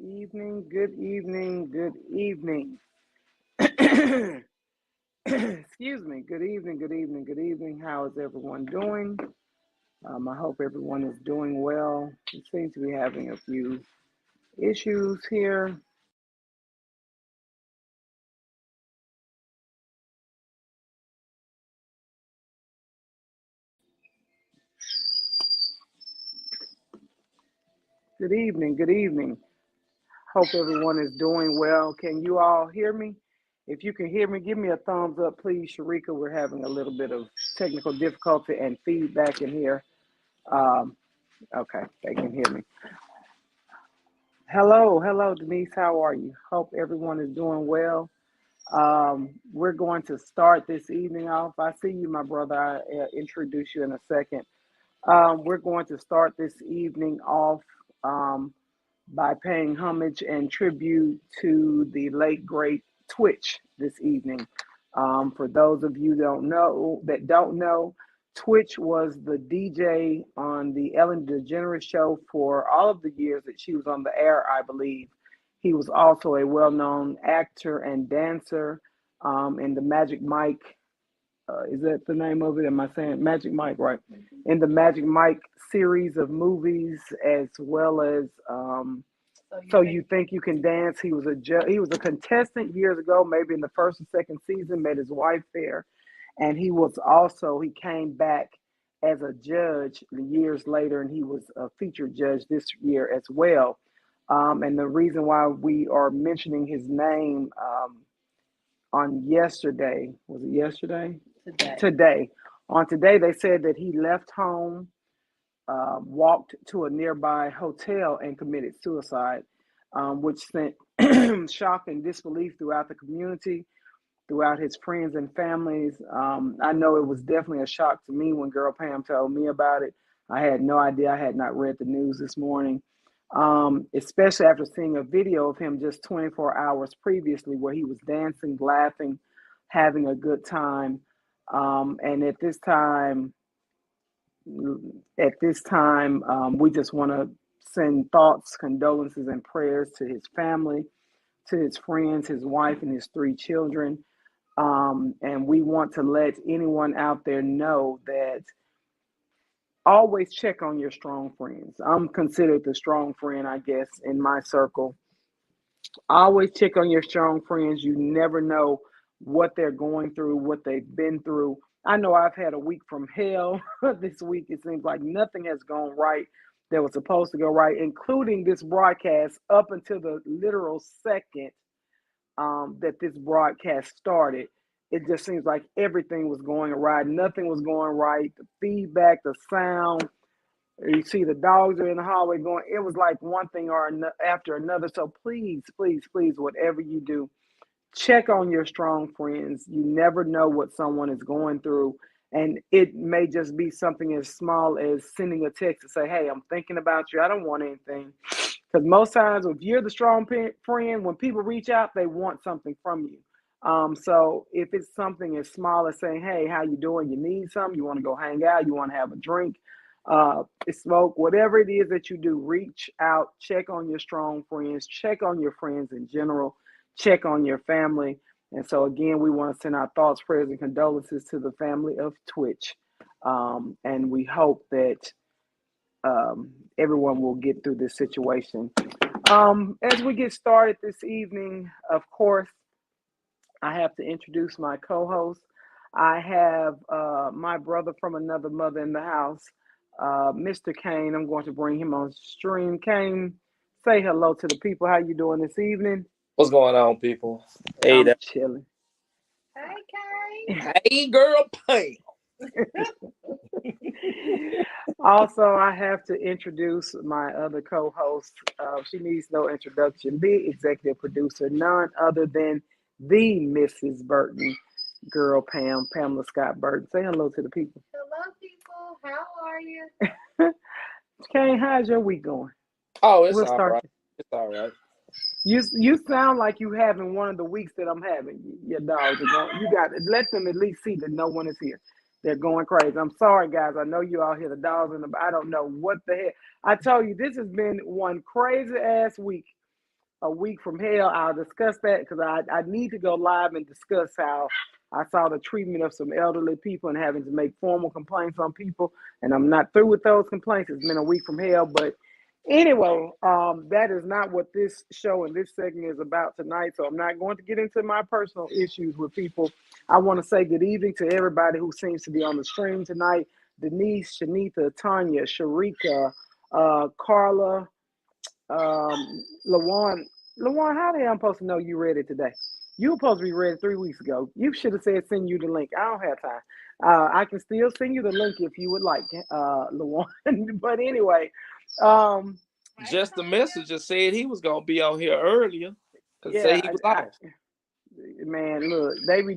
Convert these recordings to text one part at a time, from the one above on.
evening, good evening, good evening. Excuse me, good evening, good evening, good evening. How is everyone doing? I hope everyone is doing well. We seem to be having a few issues here. Good evening, good evening. Hope everyone is doing well. Can you all hear me? If you can hear me, give me a thumbs up, please, Sharika. We're having a little bit of technical difficulty and feedback in here. Um, okay, they can hear me. Hello, hello, Denise. How are you? Hope everyone is doing well. We're going to start this evening off. I see you, my brother. I'll introduce you in a second. We're going to start this evening off um, by paying homage and tribute to the late great Twitch this evening. For those of you that don't know, Twitch was the DJ on the Ellen DeGeneres show for all of the years that she was on the air, I believe. He was also a well-known actor and dancer in the Magic Mike. Is that the name of it? Am I saying Magic Mike right? In the Magic Mike series of movies, as well as So You Think You Can Dance. He was a contestant years ago, maybe in the first and second season. Met his wife there, and he came back as a judge years later, and he was a featured judge this year as well. And the reason why we are mentioning his name on yesterday, was it yesterday? Today. On today, they said that he left home, walked to a nearby hotel, and committed suicide, which sent shock and disbelief throughout the community, throughout his friends and families. I know it was definitely a shock to me when Girl Pam told me about it. I had no idea. I had not read the news this morning, especially after seeing a video of him just 24 hours previously where he was dancing, laughing, having a good time. And at this time, we just want to send thoughts, condolences, and prayers to his family, to his friends, his wife, and his three children. And we want to let anyone out there know that always check on your strong friends. I'm considered the strong friend, I guess, in my circle. Always check on your strong friends. You never know what they're going through, what they've been through. I know I've had a week from hell this week. It seems like nothing has gone right that was supposed to go right, including this broadcast up until the literal second that this broadcast started. It just seems like everything was going right. Nothing was going right. The feedback, the sound, you see the dogs are in the hallway going. It was like one thing or after another. So please, please, please, whatever you do, check on your strong friends. You never know what someone is going through. And it may just be something as small as sending a text to say, hey, I'm thinking about you. I don't want anything. Because most times, if you're the strong friend, when people reach out, they want something from you. So if it's something as small as saying, hey, how you doing? You need something? You want to go hang out? You want to have a drink? Smoke? Whatever it is that you do, reach out, check on your strong friends, check on your friends in general, check on your family. And so, again, we want to send our thoughts, prayers, and condolences to the family of Twitch. And we hope that everyone will get through this situation. As we get started this evening, of course, I have to introduce my co host. I have my brother from another mother in the house, Mr. Kane. I'm going to bring him on stream. Kane, say hello to the people. How you doing this evening? What's going on, people? Hey, I'm chilling. Hi, Kay. hey, girl, Pam. Also, I have to introduce my other co-host. She needs no introduction. The executive producer, none other than the Mrs. Burton, girl Pam, Pamela Scott Burton. Say hello to the people. Hello, people. How are you? Kane, how's your week going? Oh, it's We'll all start. right. It's all right. You sound like you having one of the weeks that I'm having. Your dogs are going. You got to let them at least see that no one is here. They're going crazy. I'm sorry, guys. I know you all hear the dogs and I don't know what the heck. I tell you, this has been one crazy ass week. a week from hell, I'll discuss that because I need to go live and discuss how I saw the treatment of some elderly people and having to make formal complaints on people. And I'm not through with those complaints. It's been a week from hell. But anyway, that is not what this show and this segment is about tonight. So I'm not going to get into my personal issues with people. I want to say good evening to everybody who seems to be on the stream tonight. Denise, Shanita, Tanya, Sharika, Carla, Lawan. Lawan, how the hell I'm supposed to know you read it today? You were supposed to be ready 3 weeks ago. You should have said send you the link. I don't have time. I can still send you the link if you would like, Lawan. But anyway, Just the messenger said he was gonna be on here earlier. Yeah, Say he was off. Man, look, they be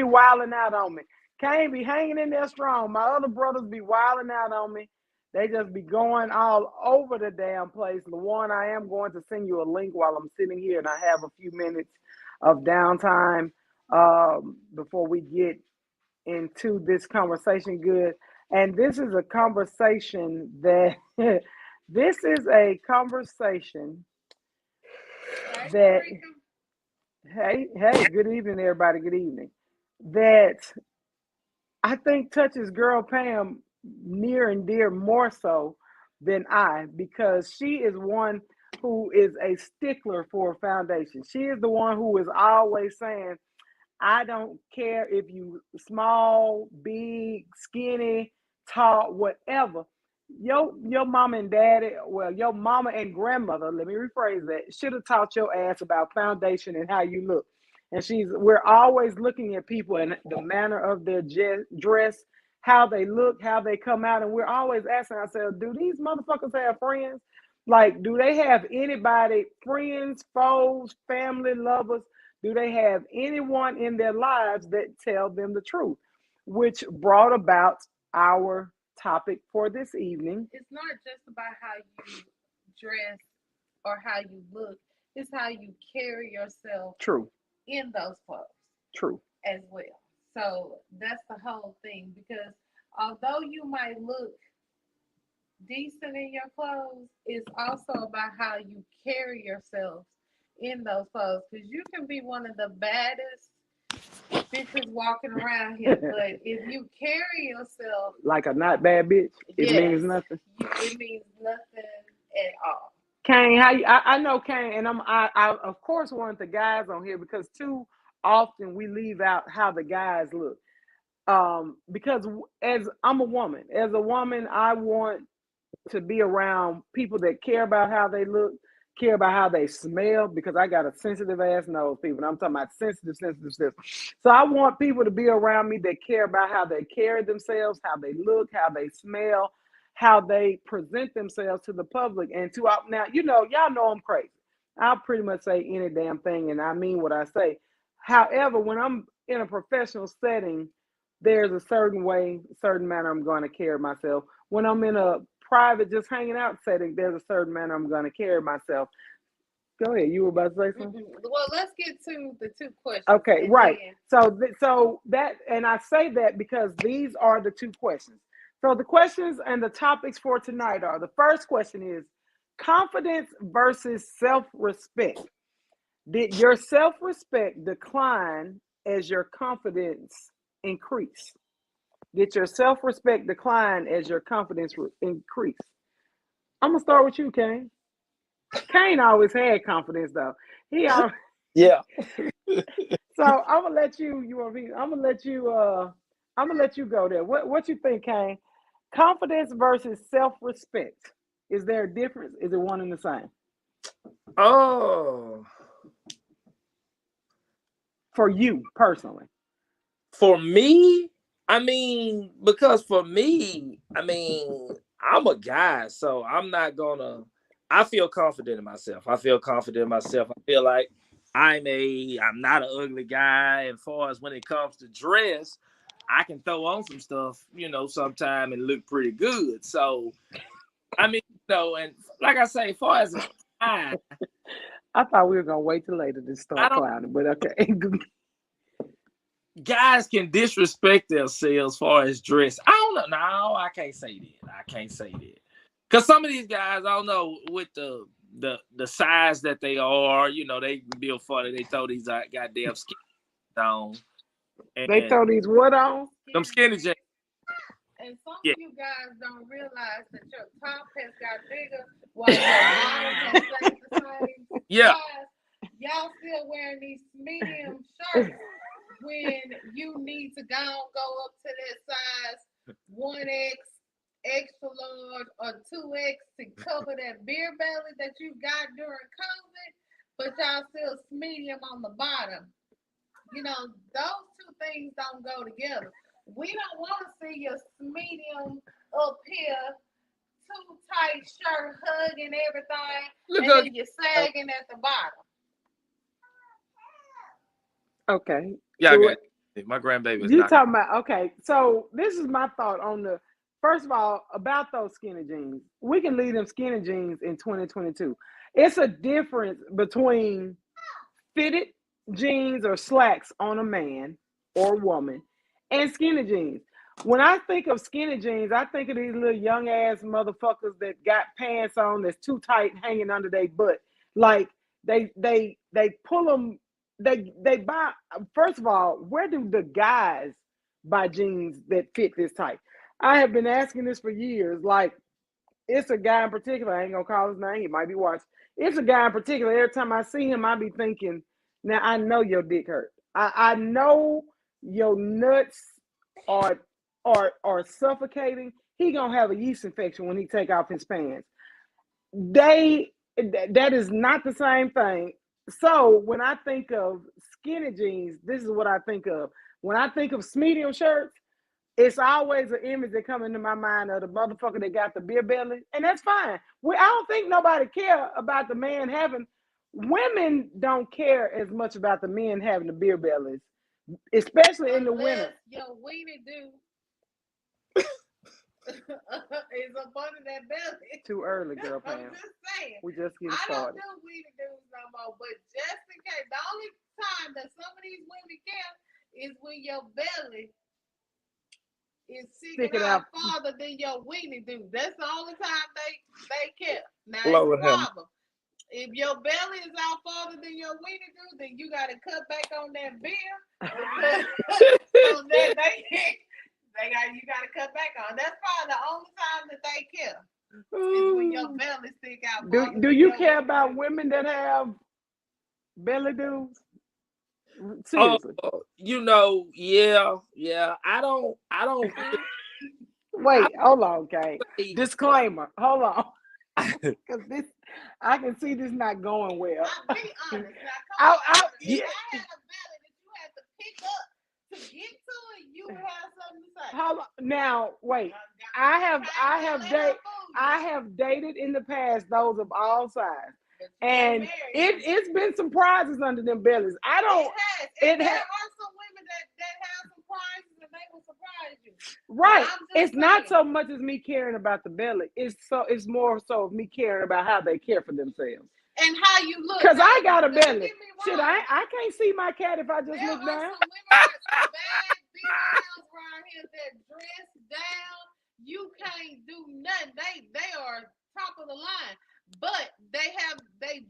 wilding out on me. Kane be hanging in there strong. My other brothers be wilding out on me. They just be going all over the damn place. Lawan, I am going to send you a link while I'm sitting here and I have a few minutes of downtime before we get into this conversation. Good. And this is a conversation that this is a conversation that hey, good evening, everybody. Good evening. That I think touches girl Pam near and dear more so than I, because she is one who is a stickler for a foundation. She is the one who is always saying, I don't care if you small, big, skinny, tall, whatever. Your mama and daddy, well, your mama and grandmother, let me rephrase that, should have taught your ass about foundation and how you look. And we're always looking at people and the manner of their dress, how they look, how they come out, and we're always asking ourselves, do these motherfuckers have friends? Like, do they have anybody, friends, foes, family, lovers? Do they have anyone in their lives that tell them the truth? Which brought about our topic for this evening. It's not just about how you dress or how you look. It's how you carry yourself. True. In those clothes. True. As well. So that's the whole thing, because although you might look decent in your clothes, it's also about how you carry yourself in those clothes, because you can be one of the baddest bitches walking around here, but if you carry yourself like a not bad bitch, it means nothing. It means nothing at all. Kane, I know Kane, and I of course want the guys on here because too often we leave out how the guys look. Because as I'm a woman, I want to be around people that care about how they look, care about how they smell, because I got a sensitive ass nose, people. And I'm talking about sensitive. So I want people to be around me that care about how they carry themselves, how they look, how they smell, how they present themselves to the public. And now, y'all know I'm crazy. I'll pretty much say any damn thing, and I mean what I say. However, when I'm in a professional setting, there's a certain manner I'm going to carry myself. When I'm in a private, just hanging out setting, there's a certain manner I'm going to carry myself. Go ahead. You were about to say something? Well, let's get to the two questions. Okay, right. So that, and I say that because these are the two questions. So the questions and the topics for tonight are, the first question is confidence versus self-respect. Did your self-respect decline as your confidence increase? Did your self-respect decline as your confidence increase? I'm going to start with you, Kane. Kane always had confidence, though. Yeah. So I'm gonna let you. I'm gonna let you go there. What you think, Kane? Confidence versus self-respect. Is there a difference? Is it one and the same? Oh. For you personally. For me, because for me, I'm a guy, so I'm not gonna. I feel confident in myself. I feel like I'm not an ugly guy. As far as when it comes to dress, I can throw on some stuff, sometime and look pretty good. So, and like I say, as far as I thought we were gonna wait till later to start clowning, but okay. Guys can disrespect themselves as far as dress. I don't know. No, I can't say that. Because some of these guys, I don't know, with the the size that they are, you know, they can be funny. They throw these goddamn skinny on. They throw these what on? Them skinny jeans. And some Yeah. of you guys don't realize that your top has got bigger while your bottom has stayed the same Yeah. size. Y'all still wearing these medium shirts when you need to go up to that size 1X, extra large, or 2X to cover that beer belly that you got during COVID, but y'all still medium on the bottom. You know, those two things don't go together. We don't want to see your medium up here, too tight shirt, hugging everything, Look and up. then you're sagging at the bottom. Okay. Yeah, So I got it. My grandbaby is you not. talking about, okay, so this is my thought on the, first of all, about those skinny jeans. We can leave them skinny jeans in 2022. It's a difference between fitted jeans or slacks on a man or woman and skinny jeans. When I think of skinny jeans, I think of these little young ass motherfuckers that got pants on that's too tight hanging under their butt. Like they pull them. They buy. First of all, where do the guys buy jeans that fit this tight? I have been asking this for years. Like, it's a guy in particular. I ain't gonna call his name. He might be watching. It's a guy in particular. Every time I see him, I be thinking, now I know your dick hurt. I know your nuts are suffocating. He gonna have a yeast infection when he take off his pants. That is not the same thing. So when I think of skinny jeans, this is what I think of. When I think of medium shirts, it's always an image that comes into my mind of the motherfucker that got the beer belly, and that's fine. I don't think nobody care about the man having. Women don't care as much about the men having the beer bellies, especially in the winter. Your weenie do is up under that belly. Too early, girl, I'm Pam. just saying. We just getting I don't started. do weenie dudes no more, but just in case, the only time that some of these women care is when your belly is sticking out farther than your weenie do. That's the only time they care. Now it's a problem. If your belly is out farther than your weenie do, then you got to cut back on that beer. So then you got to cut back on. That's probably the only time that they care. Is when your belly stick out. Do you care about women that have belly dudes? Seriously. You know, yeah. I don't. Wait, hold on, okay. Disclaimer. Hold on. Because I can see this not going well. I'll be honest. Now, yeah. If I had a belly that you had to pick up to get to it, you would have something to say. Hold on. Now, wait. I have dated in the past those of all sizes. And it's been surprises under them bellies. There are some women that have surprises and they will surprise you. Right. It's not so much as me caring about the belly. It's more so of me caring about how they care for themselves. And how you look. Because I got a belly. Shit, I can't see my cat if I just look down. There are some women that some bad females around here that dress down. You can't do nothing. They are top of the line. But they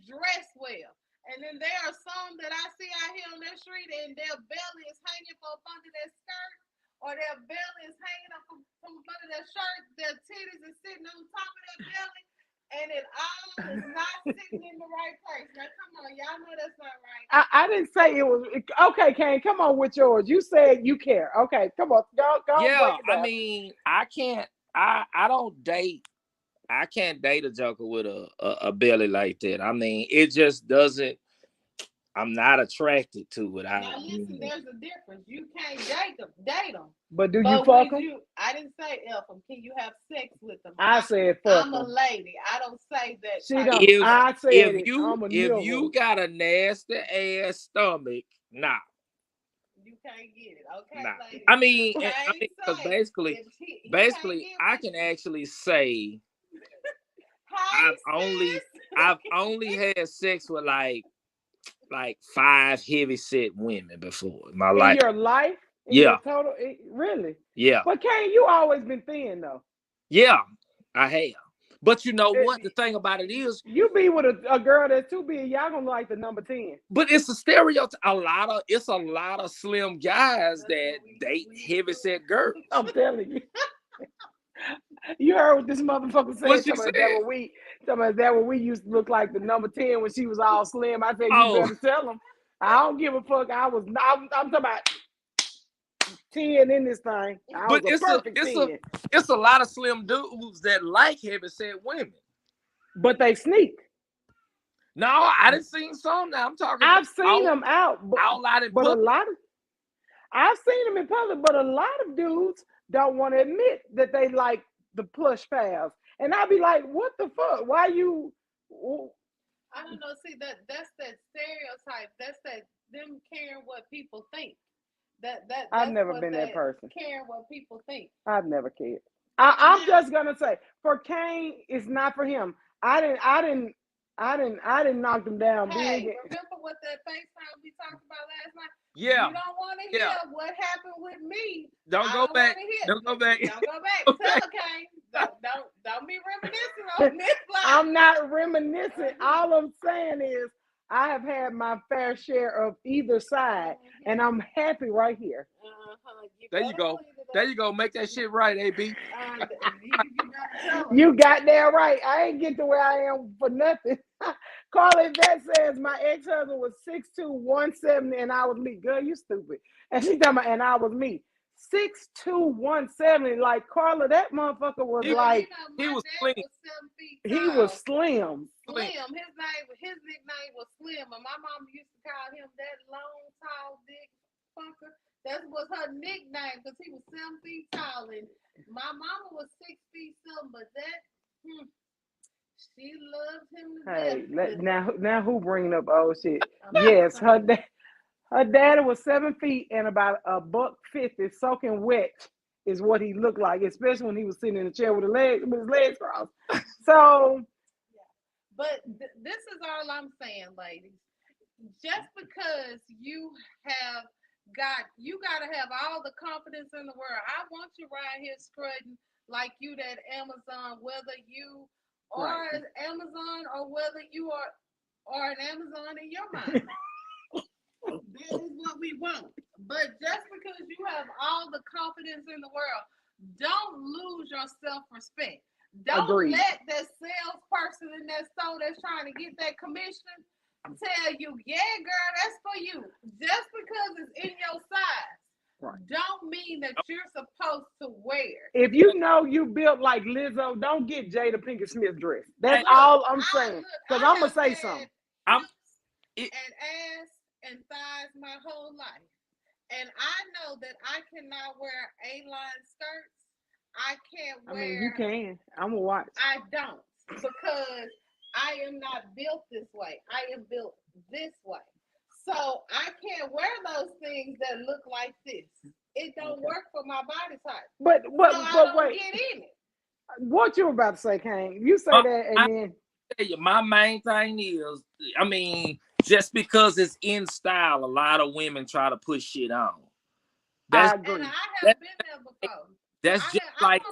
dress well. And then there are some that I see out here on that street and their belly is hanging from under their skirt, or their belly is hanging up from under their shirt. Their titties are sitting on top of their belly, and it all is not sitting in the right place. Now, come on, y'all know that's not right. I didn't say it was. Okay, Kane, come on with yours. You said you care. Okay, come on. Go. Yeah, I mean, I can't. I don't date. I can't date a joker with a belly like that. I mean, it just doesn't. I'm not attracted to it. Now listen, there's a difference. You can't date them. But do you fuck them? I didn't say F them. Can you have sex with them? I said fuck them. I'm a lady. I don't say that. She don't. I said if you got a nasty ass stomach, nah. You can't get it, okay? Nah. Lady? I mean, because basically, I can actually say I've only had sex with like 5 heavy set women before in my life. In your life? Yeah. Your total? Really? Yeah. But Kane, you always been thin though. Yeah, I have. But you know what? The thing about it is, You be with a girl that's too big, y'all gonna like the number 10. but it's a stereotype. It's a lot of slim guys that date heavy set girls. I'm telling you. You heard what this motherfucker said. What she Is said? that what we used to look like the number 10 when she was all slim. I said, you Oh. better tell them. I don't give a fuck. I'm talking about 10 in this thing. I was But a perfect 10. it's a lot of slim dudes that like heavy set women. But they sneak. No, I didn't see some. Now I'm talking. I've seen them out, out in but public. I've seen them in public, but a lot of dudes don't want to admit that they like the plush pals. And I'd be like, what the fuck? Why you? I don't know. See, that's that stereotype. That's that them caring what people think. I've never been that person. Caring what people think. I've never cared. I'm just gonna say, for Kane, it's not for him. I didn't knock him down Hey, big. remember what that FaceTime we talked about last night? Yeah. You don't want to hear what happened with me. Don't go back. Don't go back. Don't go back. Tell Kane. Don't be reminiscing on this line. I'm not reminiscing. All I'm saying is I have had my fair share of either side, and I'm happy right here. There you go. There you go. Make that shit right, AB. You got that right. I ain't get to where I am for nothing. Carly Vet says my ex-husband was 6'2", 170, and I was me. Girl, you stupid. And she talking about, and I was me. 6'2", 170. Like, Carla, that motherfucker was he was slim. He was slim. Slim. His nickname was Slim, and my mom used to call him that long, tall, dick fucker. That was her nickname because he was 7 feet tall, and my mama was 6 feet something. But she loved him to death. Now who bringing up old shit? Yes, her daddy was 7 feet and about $150, soaking wet is what he looked like, especially when he was sitting in the chair with his legs crossed. So, but this is all I'm saying, ladies. Just because you gotta have all the confidence in the world. I want you right here strutting like you that Amazon, whether you are Amazon or whether you are an Amazon in your mind. That is what we want. But just because you have all the confidence in the world, don't lose your self-respect. Don't let that salesperson in that store that's trying to get that commission tell you, yeah, girl, that's for you. Just because it's in your size, don't mean that you're supposed to wear. If you know you built like Lizzo, don't get Jada Pinkett Smith dress. That's all I'm saying. Because I'm going to say something. And ass and thighs my whole life. And I know that I cannot wear A-line skirts. I can't wear. I mean, you can. I'm going to watch. I don't. Because I am not built this way. I am built this way. So I can't wear those things that look like this. It don't work for my body type. But I don't wait. Get in it. What you were about to say, Kane? You say that, and then tell you, my main thing is, I mean, just because it's in style, a lot of women try to put shit on. I agree. And I have been there before. That's just like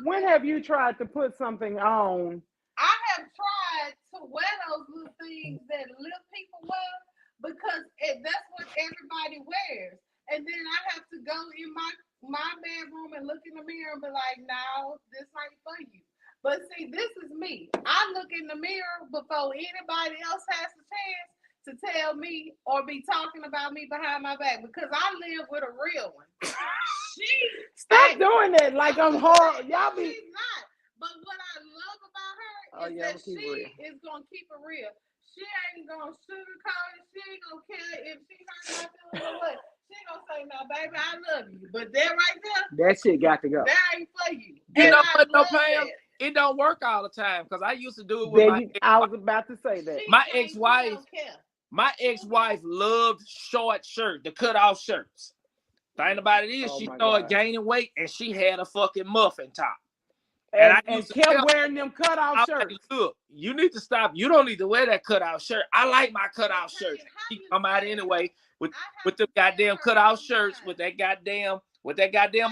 when have you tried to put something on? I have tried to wear those little things that little people wear because that's what everybody wears. And then I have to go in my bedroom and look in the mirror and be like, no, this ain't for you. But see, this is me. I look in the mirror before anybody else has a chance to tell me or be talking about me behind my back because I live with a real one. Stop doing that like I'm hard. Y'all be. She's not. But what I love about her is that she is going to keep it real. She ain't going to sugarcoat it. She ain't going to care if she's not feeling what. She ain't going to say, no, baby, I love you. But that right there. That shit got to go. That ain't for you. You know what, no, Pam? It don't work all the time because I used to do it with my ex-wife. I was about to say that. My ex-wife loved short shirts, the cut-off shirts. Thing about it is she started gaining weight and she had a fucking muffin top. And kept wearing them cutout shirts. Like, look, you need to stop. You don't need to wear that cutout shirt. I like my cutout shirts. She come out anyway with the goddamn cutout shirts with that goddamn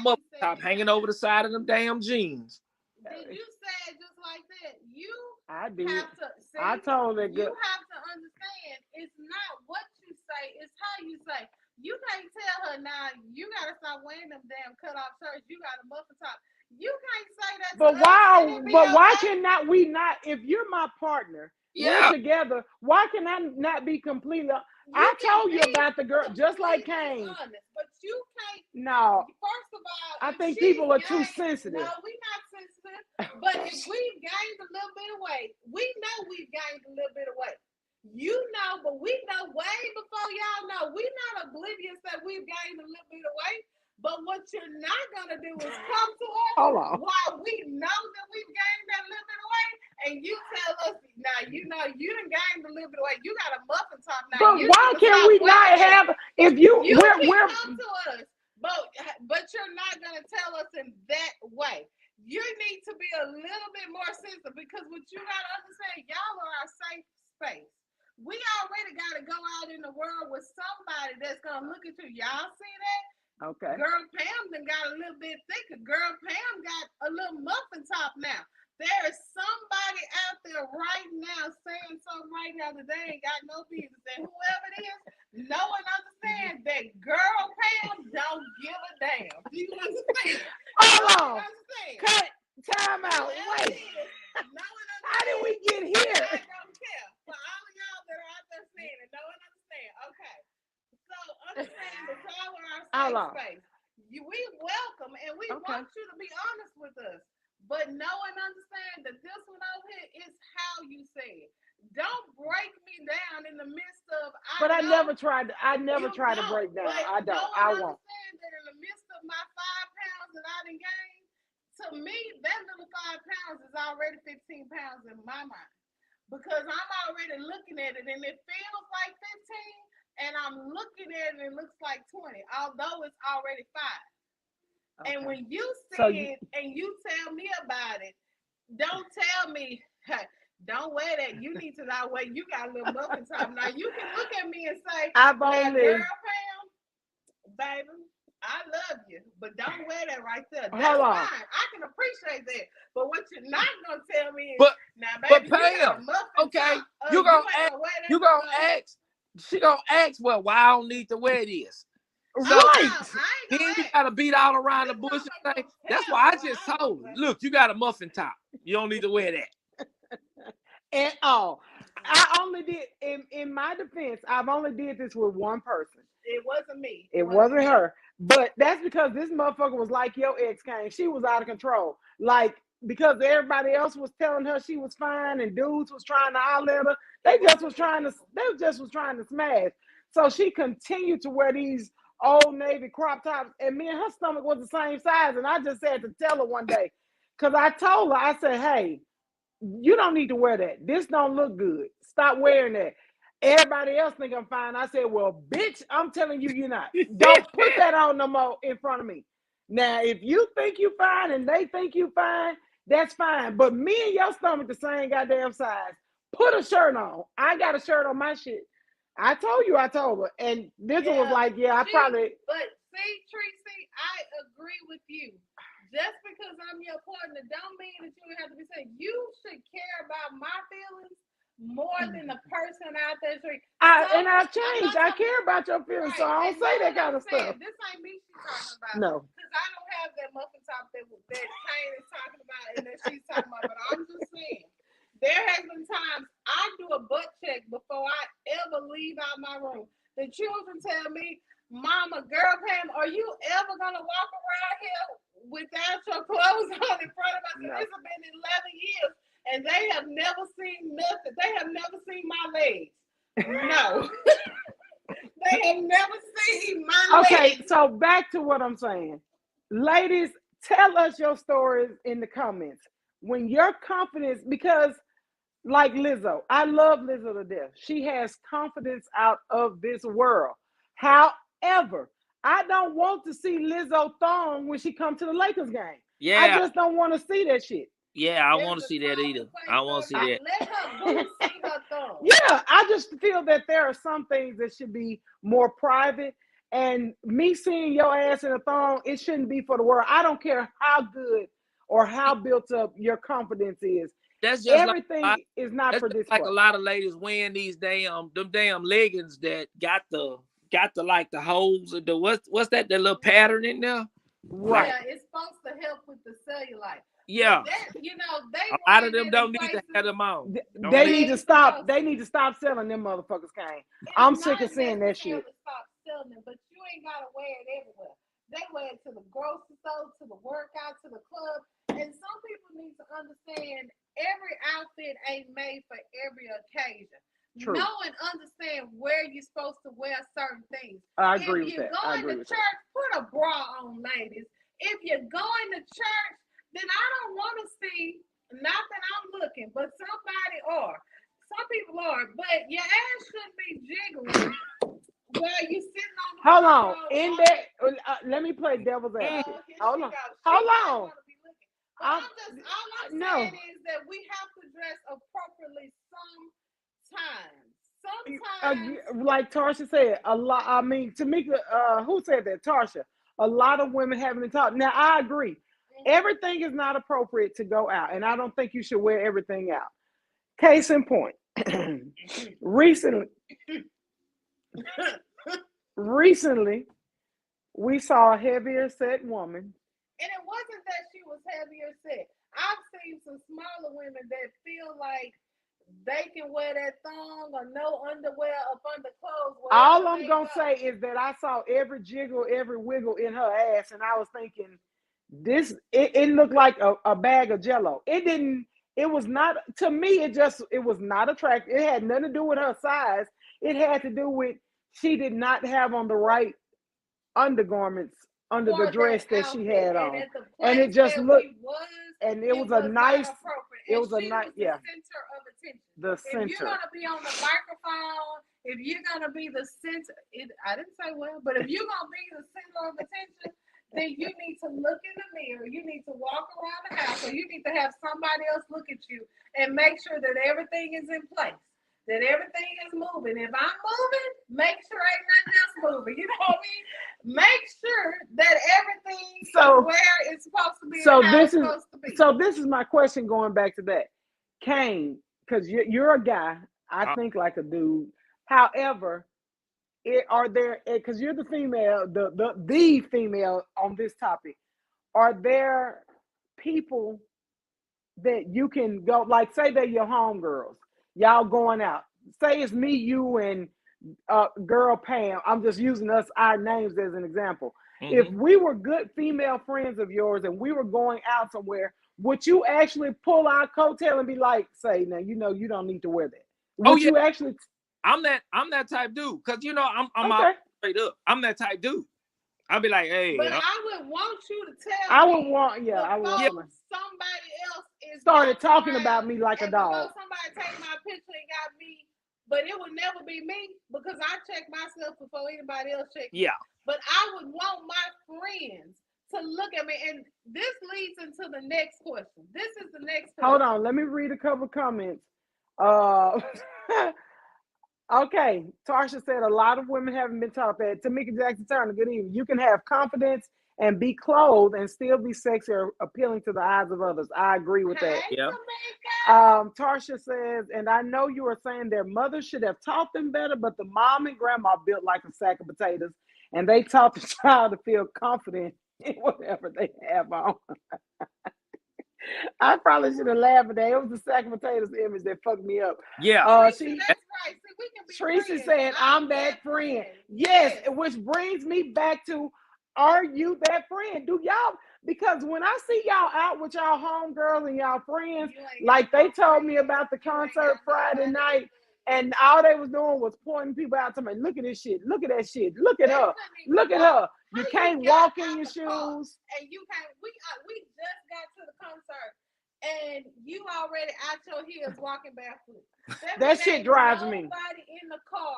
muffin top hanging over the side of them damn jeans. Did you say it just like that? You I did. have to see. I told her You good. have to understand. It's not what you say. It's how you say. You can't tell her now. You gotta stop wearing them damn cut off shirts. You got a muffin top. You can't say that. But to us why? and it be But why okay. cannot we not? If you're my partner, we're Yeah. together. Why can I not be completely? I can told you be about the girl, just like completely Kane. honest, but you can't. No, First of all, I if think she's people are too gained- sensitive. No, we're not sensitive. But if we've gained a little bit of weight, we know we've gained a little bit of weight. You know, but we know way before y'all know. We're not oblivious that we've gained a little bit of weight. But what you're not gonna do is come to us Hold on. while we know that we've gained that little bit of weight, and you tell us, now you know you done gained a little bit of weight. You got a muffin top now. But You why need to can stop we not wearing it. have? If you, You we're, can we're come to us, but you're not gonna tell us in that way. You need to be a little bit more sensitive because what you gotta understand, y'all are our safe space. We already gotta go out in the world with somebody that's gonna look at you. Y'all see that? okay. Girl Pam done got a little bit thicker. Girl Pam got a little muffin top now. There is somebody out there right now saying something right now that they ain't got no business. And whoever it is, no one understands that Girl Pam don't give a damn. Do you understand? Hold on. Understand? Cut. Time out. Whoever Wait. it is, no one understands. How did we get here? I don't care. For all of y'all that are out there saying it, no one understands. Okay. So understand that y'all are Hold our on. safe space. We welcome and we Okay. want you to be honest with us. But know and understand that this one over here is how you say it. Don't break me down in the midst of But I know never tried. I never you tried to don't, break down. but I don't. know I and won't. understand that in the midst of my 5 pounds that I done gained, to me, that little 5 pounds is already 15 pounds in my mind. Because I'm already looking at it and it feels like 15, and I'm looking at it and it looks like 20, although it's already 5. Okay. And when you see So it and you tell me about it, don't tell me, hey, don't wear that. You need to not wear. You got a little muffin top. Now you can look at me and say, I've now, only. Girl Pam, baby, I love you, but don't wear that right there. That's Hold on. fine. I can appreciate that. But what you're not gonna tell me is, But- now, but baby, you got a Pam, muffin okay, top. you gonna ain't wear that You no gonna more. ask? She gonna ask, well, why I don't need to wear this? So No, Right. I ain't then gonna you ask. gotta beat all around the This bush and motherfucker thing. gonna That's tell why I me just why I told don't her, wear look, you got a muffin top. You don't need to wear that. And I only did in my defense. I've only did this with one person. It wasn't me. It wasn't her. But that's because this motherfucker was like your ex Kane. She was out of control. Like, because everybody else was telling her she was fine and dudes was trying to holler at her. They just was trying to smash. So she continued to wear these old Navy crop tops. And me and her stomach was the same size. And I just had to tell her one day. Because I told her, I said, hey, you don't need to wear that. This don't look good. Stop wearing that. Everybody else think I'm fine. I said, well, bitch, I'm telling you, you're not. Don't put that on no more in front of me. Now, if you think you fine and they think you fine, that's fine. But me and your stomach the same goddamn size. Put a shirt on. I got a shirt on my shit. I told her. And this one was like, yeah, I probably. But see, Tracy, I agree with you. Just because I'm your partner don't mean that you have to be saying you should care about my feelings more than the person out there. And I've changed. I care about your feelings, so I don't say that kind of stuff. This ain't me she's talking about. No. Because I don't have that muffin top that Kane is talking about and that she's talking about. But I'm just saying, there has been times I do a butt check before I ever leave out my room. The children tell me, Mama, Girl Pam, are you ever gonna walk around here without your clothes on in front of us? No. This has been 11 years, and they have never seen nothing. They have never seen my legs. No. They have never seen my legs. Okay, so back to what I'm saying. Ladies, tell us your stories in the comments. When your confidence, because like Lizzo, I love Lizzo to death. She has confidence out of this world. However, I don't want to see Lizzo thong when she comes to the Lakers game. Yeah. I just don't want to see that shit. Yeah, I want to see that either. I want to see that. Let her see her thong. Yeah, I just feel that there are some things that should be more private. And me seeing your ass in a thong, it shouldn't be for the world. I don't care how good or how built up your confidence is. That's just Everything like is not that's for just this like a part. lot of ladies wearing these damn leggings that got the like the holes and the what's that little pattern in there? Right. Yeah, it's supposed to help with the cellulite. Yeah. That, they A lot of run them it don't in need to places. have them on. Don't They need- need to stop. They need to stop selling them motherfuckers, Kane. I'm sick of seeing that shit. Stop selling it, but you ain't gotta wear it everywhere. They wear it to the grocery store, to the workout, to the club. And some people need to understand every outfit ain't made for every occasion. True. Know and understand where you're supposed to wear certain things. I agree with If that. you're I going agree to with church, that. put a bra on, ladies. If you're going to church, then I don't want to see, not that I'm looking, but somebody are. Some people are, but your ass shouldn't be jiggling while you sitting on the Hold on. floor In on- that, let me play devil's advocate. here she Hold on. goes. She Hold might on. wanna be looking. But all I'm no. saying is that we have to dress appropriately sometimes. Sometimes. Like Tarsha said, a lot. I mean, Tamika, who said that? Tarsha. A lot of women haven't been taught. Now, I agree. Everything is not appropriate to go out, and I don't think you should wear everything out. Case in point, recently, we saw a heavier set woman. And it wasn't that she was heavier set. I've seen some smaller women that feel like they can wear that thong or no underwear up under clothes. All I'm going to say is that I saw every jiggle, every wiggle in her ass, and I was thinking, it looked like a bag of Jell-O. It was not, to me, it was not attractive. It had nothing to do with her size. It had to do with she did not have on the right undergarments under the dress that she had on. And it just looked, and it was a nice, it was a nice, yeah. Center of attention. The center. If you're gonna be on the microphone, if you're gonna be the center, I didn't say well, but if you're gonna be the center of attention, then you need to look in the mirror. You need to walk around the house, or you need to have somebody else look at you and make sure that everything is in place, that everything is moving. If I'm moving, make sure ain't nothing else moving. You know what I mean? Make sure that everything is where it's supposed to be. So this is my question going back to that. Kane, because you're a guy, I think like a dude. However, are there, because you're the female, the female on this topic, are there people that you can go, like say they're your homegirls, y'all going out, say it's me, you, and girl Pam, I'm just using our names as an example. If we were good female friends of yours and we were going out somewhere, would you actually pull our coattail and be like, say, now, you don't need to wear that? Would you actually? I'm that type dude, because I'm okay. Straight up. I'm that type dude. I'll be like, hey. But I would want you to tell I would want somebody else is started talking about me like a dog. Somebody take my picture and got me, but it would never be me because I check myself before anybody else checks. Yeah. But I would want my friends to look at me, and this leads into the next question. This is the next question. Hold on, let me read a couple comments. Okay, Tarsha said a lot of women haven't been taught that. Tamika Jackson Turner, good evening. You can have confidence and be clothed and still be sexy or appealing to the eyes of others. I agree with that. Yeah. Tarsha says, and I know you are saying their mothers should have taught them better, but the mom and grandma built like a sack of potatoes, and they taught the child to feel confident in whatever they have on. I probably should have laughed at that. It was the sack of potatoes image that fucked me up. Yeah. That's right. See, we can be Teresa said, I'm that friend. Yes, which brings me back to, are you that friend? Do y'all, because when I see y'all out with y'all homegirls and y'all friends, like they told me about the concert Friday night, and all they was doing was pointing people out to me. Look at this shit. Look at that shit. Look at her. Look at her. You can't walk in your shoes. And you can't. We just got to the concert, and you already out your heels walking barefoot. That shit drives me. Nobody in the car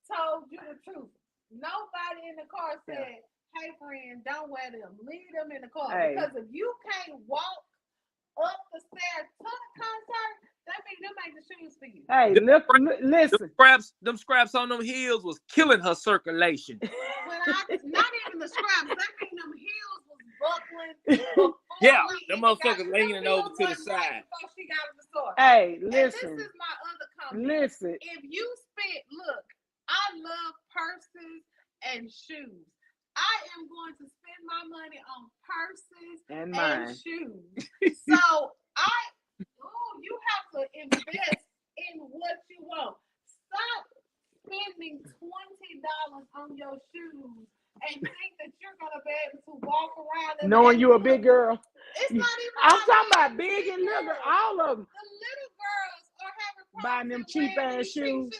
told you the truth. Nobody in the car said, "Hey, friend, don't wear them. Leave them in the car." Hey. Because if you can't walk up the stairs to the concert, that means them ain't the shoes for you. Hey, listen. Them scraps on them heels was killing her circulation. Not even the scraps. That means them heels was buckling before Yeah, went the in and got motherfucker them leaning over bills to the wasn't right side. before she got in the store. Hey, And listen, this is my other comment. listen. If you spend, look, I love purses and shoes. I am going to spend my money on purses And and mine. shoes. So you have to invest in what you want. Stop spending $20 on your shoes and think that you're gonna be able to walk around and Knowing you a big girl. It's not even. I'm talking about big and little, all of them. The little girls are having problems Buying them with cheap wearing ass these cheap shoes.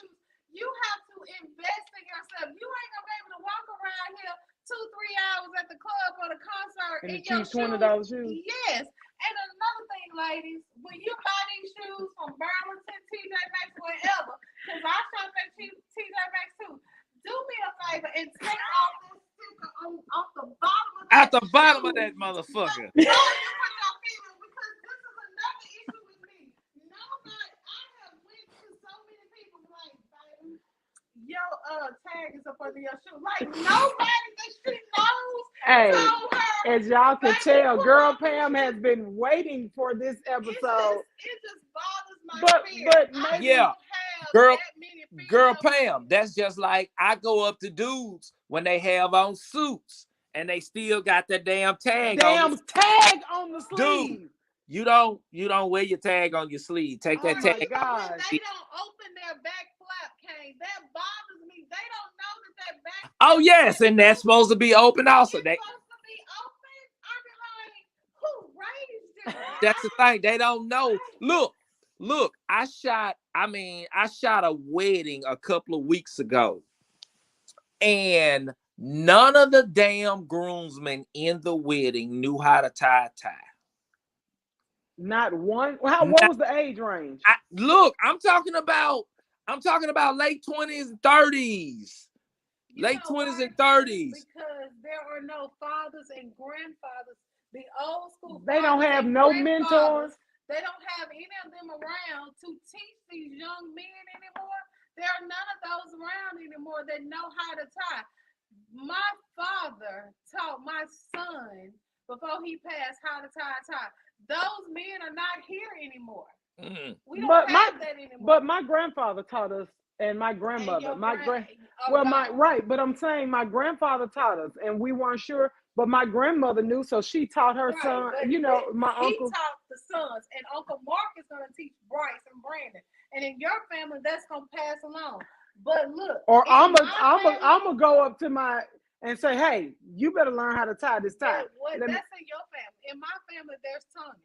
You have to invest in yourself. You ain't gonna be able to walk around here 2-3 hours at the club or the concert And the in your cheap $20 shoes. Yes. And another thing, ladies, when you buy these shoes from Burlington, TJ Maxx, wherever, because I shop at TJ Maxx too, do me a favor and take off this sticker off the bottom of that. At the bottom of that motherfucker. No, you put your feelings, because this is another issue with me. Nobody, I have went to so many people like, baby, your tag is up under your shoe. Like, nobody that she knows Hey, told her. as y'all can Baby, tell, put Girl on your Pam shoes. has been waiting for this episode. It just bothers my But spirit. maybe Yeah. Have Girl- that many female Girl friends. Pam, that's just like I go up to dudes when they have on suits and they still got that damn tag on. damn tag on the sleeve. You don't wear your tag on your sleeve. Take that Oh tag. my God. When they don't open their back flap, Kane, that bothers me. They don't know that back. Oh yes, and that's supposed to be open also. It's supposed to be open. I be like, who raised you? That's the thing. They don't know. Look, I shot a wedding a couple of weeks ago. And none of the damn groomsmen in the wedding knew how to tie a tie. Not one. What was the age range? I'm talking about late 20s and 30s. Late 20s and 30s. Because there are no fathers and grandfathers. The old school. They don't have no mentors. They don't have any of them around to teach these young men anymore. There are none of those around anymore that know how to tie. My father taught my son before he passed how to tie a tie. Those men are not here anymore. Mm-hmm. We don't have that anymore. But my grandfather taught us, and my grandmother. But I'm saying my grandfather taught us, and we weren't sure. But my grandmother knew, so she taught her son. My uncle. He taught the sons, and Uncle Mark is going to teach Bryce and Brandon. And in your family, that's going to pass along. But look, or I'm gonna go up to my and say, hey, you better learn how to tie this tie. That's in your family. In my family, there's Tony.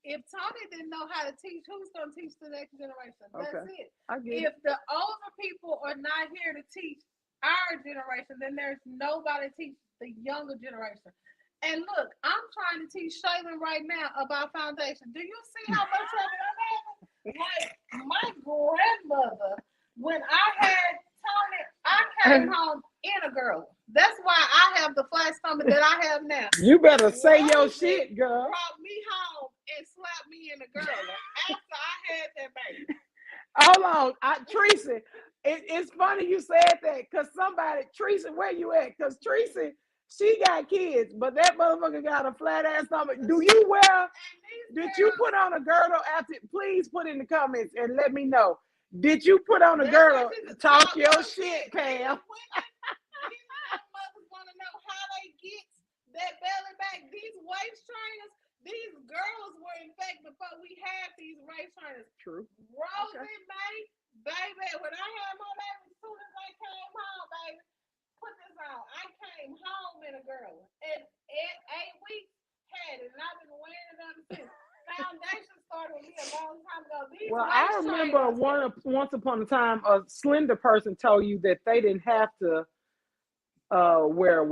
If Tony didn't know how to teach, who's going to teach the next generation? That's it. If the older people are not here to teach our generation, then there's nobody to teach the younger generation. And look, I'm trying to teach Shaylin right now about foundation. Do you see how much of it I'm having? Like my grandmother, when I had Tony, I came home in a girl. That's why I have the flat stomach that I have now. You better say your shit, girl. Brought me home and slapped me in the girl after I had that baby. Hold on, Tracy. It's funny you said that because Tracy, where you at? Because Tracy, she got kids, but that motherfucker got a flat ass stomach. Did you put on a girdle after? Please put in the comments and let me know. Did you put on a girdle? Talk your shit, Pam. Mothers want to know how they get that belly back. These waist trainers, these girls were in fact before we had these waist trainers. True. Rosie, baby, when I had my baby, as soon as I came home, baby, put this on. I came home in a girl, and 8 weeks had it, and I've been wearing it ever since. Foundation started with me a long time ago. I remember once upon a time, a slender person told you that they didn't have to wear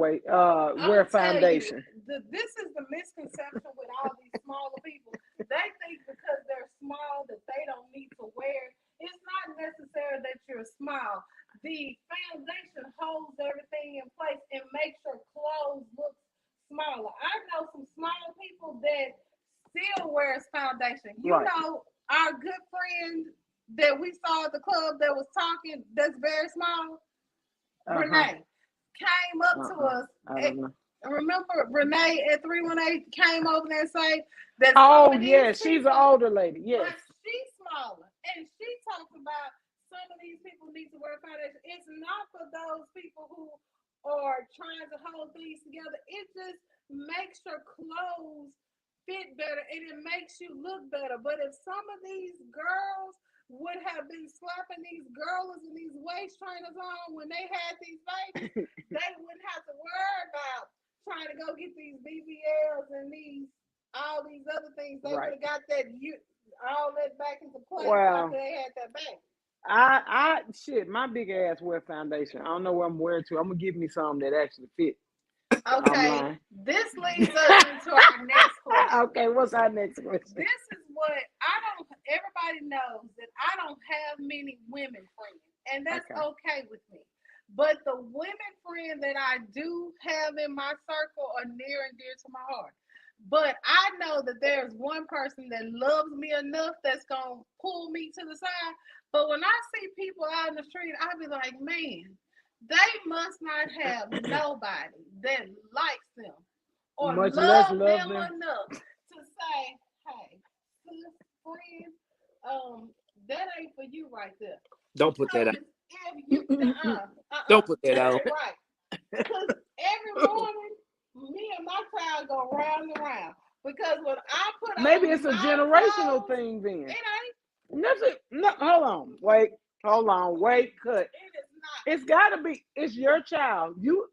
foundation. This is the misconception with all these smaller people. They think because they're small that they don't need to wear. It's not necessary that you're small. The foundation holds everything in place and makes your clothes look smaller. I know some small people that still wears foundation. You know, our good friend that we saw at the club that was talking, that's very small, Renee, came up to us. Remember Renee at 318 came over there and say that some Oh of these yeah, she's an people, older lady. Yes. but she's smaller, and she talks about some of these people need to wear foundation. It's not for those people who are trying to hold things together. It just makes your clothes fit better and it makes you look better. But if some of these girls would have been slapping these girls and these waist trainers on when they had these babies, they wouldn't have to worry about trying to go get these BBLs and these all these other things. They would Right. have got that all that back into place Well, after they had that baby. shit, my big ass wear foundation. I don't know what I'm wearing to. I'm gonna give me something that actually fit. I'm Okay, lying. this leads us into our next question. Okay, what's our next question? This is what I don't. Everybody knows that I don't have many women friends, and that's Okay. okay with me. But the women friends that I do have in my circle are near and dear to my heart. But I know that there's one person that loves me enough that's gonna pull me to the side. But when I see people out in the street, I be like, man, they must not have nobody that likes them or Much less love love them them. enough to say, hey, sis, friend, that ain't for you right there. Don't put that out. Because if you, Don't put that that out. ain't right. Because every morning, me and my child go round and round. Because when I put Maybe on it's a my generational clothes, thing then. it ain't. Nothing. No, hold on. Wait. Hold on. Wait. Cut. It is not. It's gotta be. It's your child. You.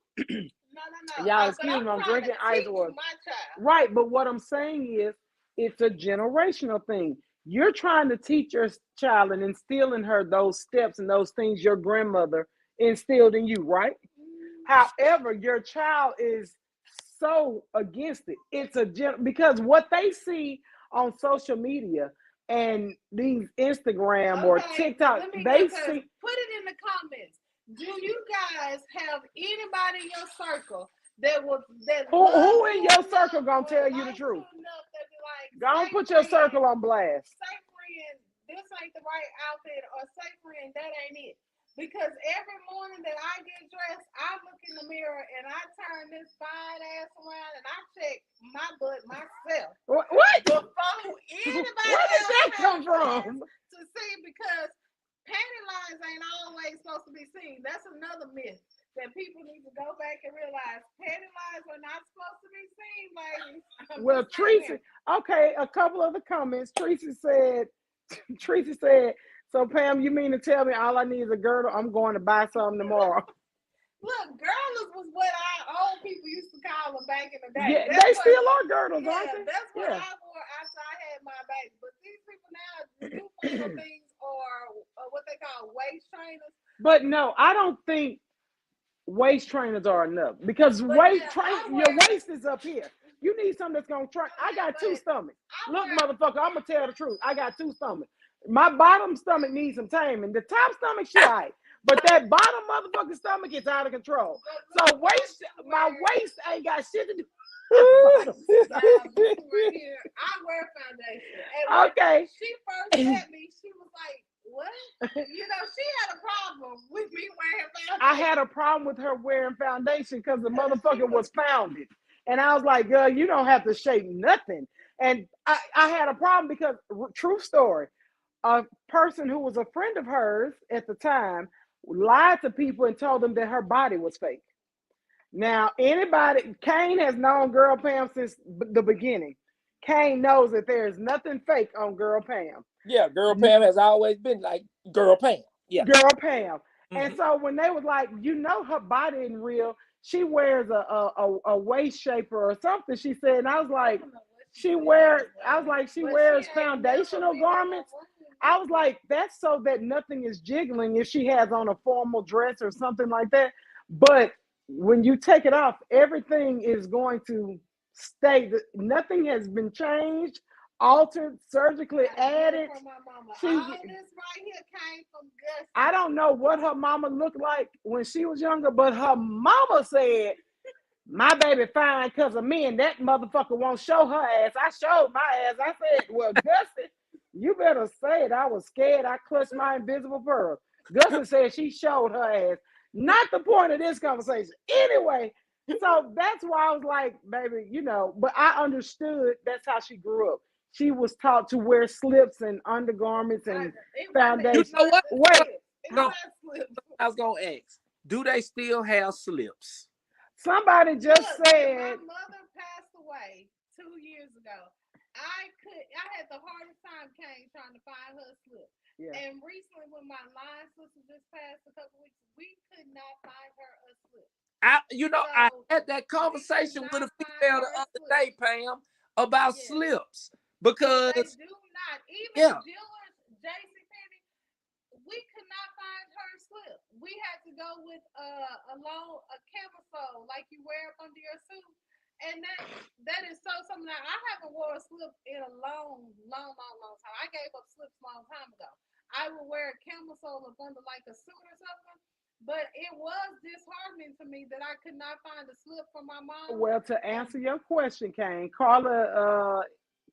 No. Y'all, But excuse I'm me. I'm trying to drinking ice teach water. my child. Right. But what I'm saying is, it's a generational thing. You're trying to teach your child and instill in her those steps and those things your grandmother instilled in you. Right. However, your child is so against it. It's because what they see on social media and these Instagram or Okay, TikTok, let me they get to see put it in the comments. Do you guys have anybody in your circle that who loves in you your enough circle gonna or tell you the likes truth. you enough that be like, Go on, say put your friend, circle on blast. say friend, this ain't the right outfit, or say friend, that ain't it. Because every morning that I get dressed, I look in the mirror and I turn this fine ass around and I check my butt myself What? before anybody Where did else that has come a chance from? to see, because panty lines ain't always supposed to be seen. That's another myth that people need to go back and realize. Panty lines are not supposed to be seen, ladies. Well, Tracy, okay, a couple of the comments. Tracy said, so Pam, you mean to tell me all I need is a girdle? I'm going to buy some tomorrow. Look, girdles was what our old people used to call them back in the day. Yeah, That's they what, still are girdles, yeah, aren't they? that's what Yeah. I wore after I had my baby. But these people now, newfangled things are what they call waist trainers. But no, I don't think waist trainers are enough because But your waist is up here. You need something that's gonna train. I got two stomachs. Look, motherfucker, I'm gonna tell the truth. I got two stomachs. My bottom stomach needs some taming. The top stomach, shit, alright. But that bottom motherfucking stomach is out of control. So my waist ain't got shit to do. Right here, I wear foundation. And Okay. when she first met me, she was like, what? You know, she had a problem with me wearing foundation. I had a problem with her wearing foundation because the motherfucker was founded. And I was like, girl, you don't have to shape nothing. And I had a problem because, true story, a person who was a friend of hers at the time lied to people and told them that her body was fake. Now, Kane has known Girl Pam since the beginning. Kane knows that there is nothing fake on Girl Pam. Yeah, Girl Pam has always been like Girl Pam. Yeah. Girl Pam. Mm-hmm. And so when they was like, you know, her body isn't real, she wears a waist shaper or something, she said. And I was like, she wears foundational garments. I was like, that's so that nothing is jiggling if she has on a formal dress or something like that. But when you take it off, everything is going to stay. Nothing has been changed, altered, surgically added. All this right here came from Gussie. I don't know what her mama looked like when she was younger, but her mama said, my baby fine because of me, and that motherfucker won't show her ass. I showed my ass. I said, well, Gussie, you better say it. I was scared. I clutched my invisible pearl. Gussie said she showed her ass. Not the point of this conversation. Anyway, So that's why I was like, baby, but I understood that's how she grew up. She was taught to wear slips and undergarments and You foundation. know what? Wait, No, I was gonna ask. Do they still have slips? somebody just said, my mother passed away 2 years ago. I had the hardest time trying to find her slip. yeah. And recently, when my line sister just passed a couple weeks, we could not find her a slip. I So had that we could conversation with not a find female her the a other slip. day, Pam, about Yes. slips So they because do not. Even yeah, Dillard's, JCPenney, we could not find her slip. We had to go with a camisole like you wear up under your suit. And that is so something that I haven't worn a slip in a long time. I gave up slips a long time ago. I would wear a camisole up under like a suit or something. But it was disheartening to me that I could not find a slip for my mom. well, to answer your question, Kane, Carla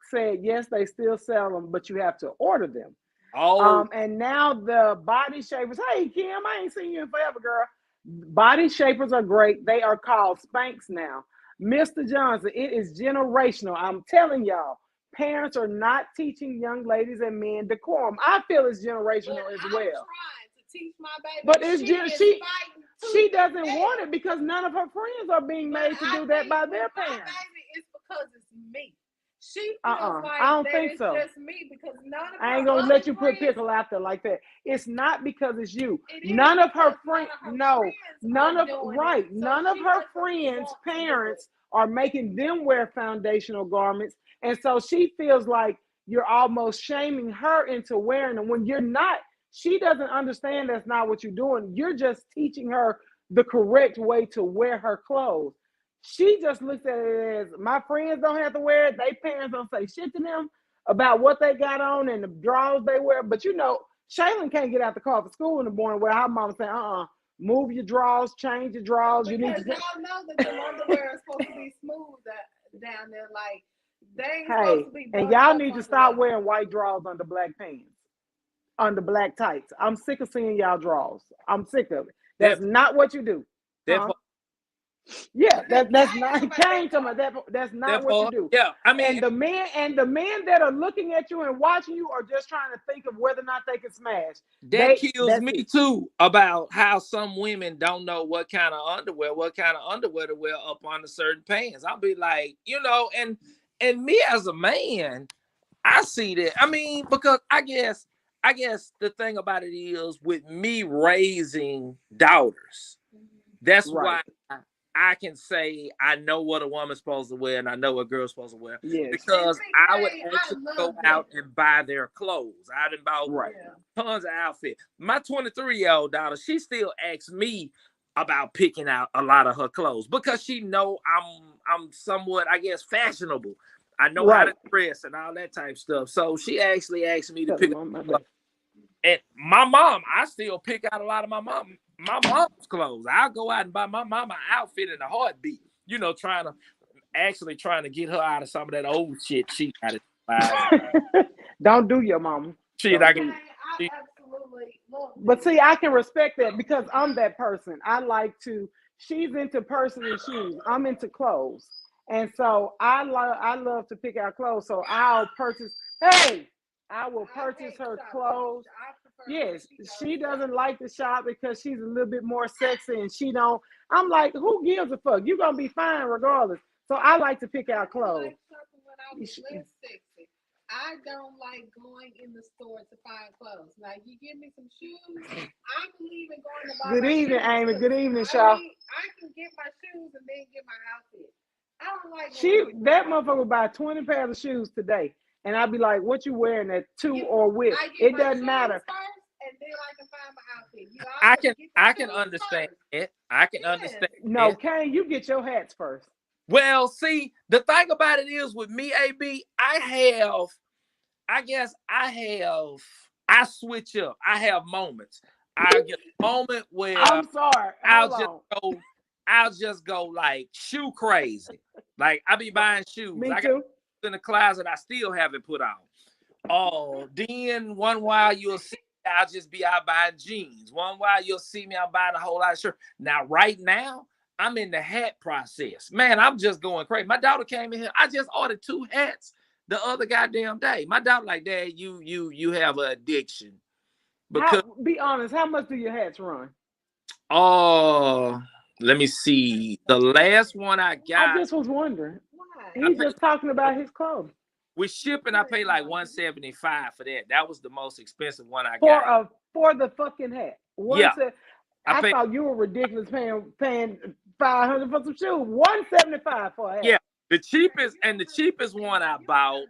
said yes, they still sell them, but you have to order them. oh, And now the body shapers. Hey, Kim, I ain't seen you in forever, girl. Body shapers are great. They are called Spanx now. Mr. Johnson, it is generational. I'm telling y'all, parents are not teaching young ladies and men decorum. I feel it's generational as I'm well. trying to teach my baby. But it's just she doesn't tooth and want nail. it because none of her friends are being But made to I do that think by with their my parents. baby, it's because it's me. She feels I like don't that think it's so. just me because none of I ain't her gonna other let you put friends. pickle out there like that. It's not because it's you. It is None of her because none friends, of her no, friends none are of doing right, it. So none of she her doesn't friends' want to do it. parents are making them wear foundational garments, and so she feels like you're almost shaming her into wearing them when you're not. She doesn't understand that's not what you're doing. You're just teaching her the correct way to wear her clothes. She just looks at it as my friends don't have to wear it. They parents don't say shit to them about what they got on and the drawers they wear. But Shaylin can't get out the car for school in the morning where her mom saying, move your drawers, change your drawers. You need Because to. y'all know that the underwear is supposed to be smooth down there. Like, they ain't Hey, supposed to be and buttoned y'all up need to underwear. stop wearing white drawers under black pants, under black tights. I'm sick of seeing y'all drawers. I'm sick of it. That's that not what you do. that Huh? part, Yeah, that's I not ain't Kane talking talking about about that. That's not that what you part. do. Yeah, I mean And the men that are looking at you and watching you are just trying to think of whether or not they can smash. that kills That's me it. too about how some women don't know what kind of underwear to wear up under certain pants. I'll be like, and me as a man, I see that. I mean, because I guess the thing about it is with me raising daughters, that's Right. why I can say I know what a woman's supposed to wear and I know what a girl's supposed to wear Yes. because see, I would Kay, I actually go love out that. and buy their clothes. I done bought Right. Yeah. tons of outfits. My 23-year-old daughter, she still asks me about picking out a lot of her clothes because she know I'm somewhat, I guess, fashionable. I know how to Right. dress and all that type of stuff. So she actually asked me to Tell them pick on my up. back. And my mom, I still pick out a lot of my mom's clothes. I'll go out and buy my mama an outfit in a heartbeat. Trying to get her out of some of that old shit she got to buy. Don't do your mama. Shit, Don't I do got. it. I absolutely love But that. see, I can respect that because I'm that person. I like to. She's into purses and shoes. I'm into clothes, and so I love to pick out clothes. So I'll purchase. Hey, I will I purchase hate her shopping. clothes. I prefer Yes, when she goes she doesn't shopping. like to shop because she's a little bit more sexy, and she don't. I'm like, who gives a fuck? You're gonna be fine regardless. So I like to pick I out just clothes. like shopping when I was less sexy. I don't like going in the store to find clothes. Like, you give me some shoes, I believe in going to buy Good my evening, shoes Amy. because Good evening, Shaw. I can get my shoes and then get my outfit. I don't like going She in the store that to find motherfucker would clothes. buy 20 pairs of shoes today. And I'd be like, what you wearing that to Get, or with? I get It my doesn't shoes matter. first, and then I can find my outfit. You I always can get the I can shoes understand first. it. I can Yes. understand No, it. Kane, you get your hats first. Well, see, the thing about it is with me, AB, I guess I switch up. I have moments. I get a moment where I'm sorry. I'll Hold just on. go, I'll just go like shoe crazy. Like I be Right. buying shoes. Me I got too. in the closet I still haven't put on. Oh, then one while you'll see me, I'll just be out buying jeans. One while you'll see me, I'm buying a whole lot of shirts. Now, right now, I'm in the hat process. Man, I'm just going crazy. My daughter came in here. I just ordered 2 hats the other goddamn day. My daughter like, Dad, you have an addiction. Because Be honest, how much do your hats run? oh, let me see. The last one I I got, just was wondering. Why? He's just talking about his clothes. with shipping, I paid like $175 for that. That was the most expensive one I got. For the fucking hat. Yeah. I paid, thought you were ridiculous paying $500 for some shoes. $175 for a hat. yeah. The cheapest one I bought,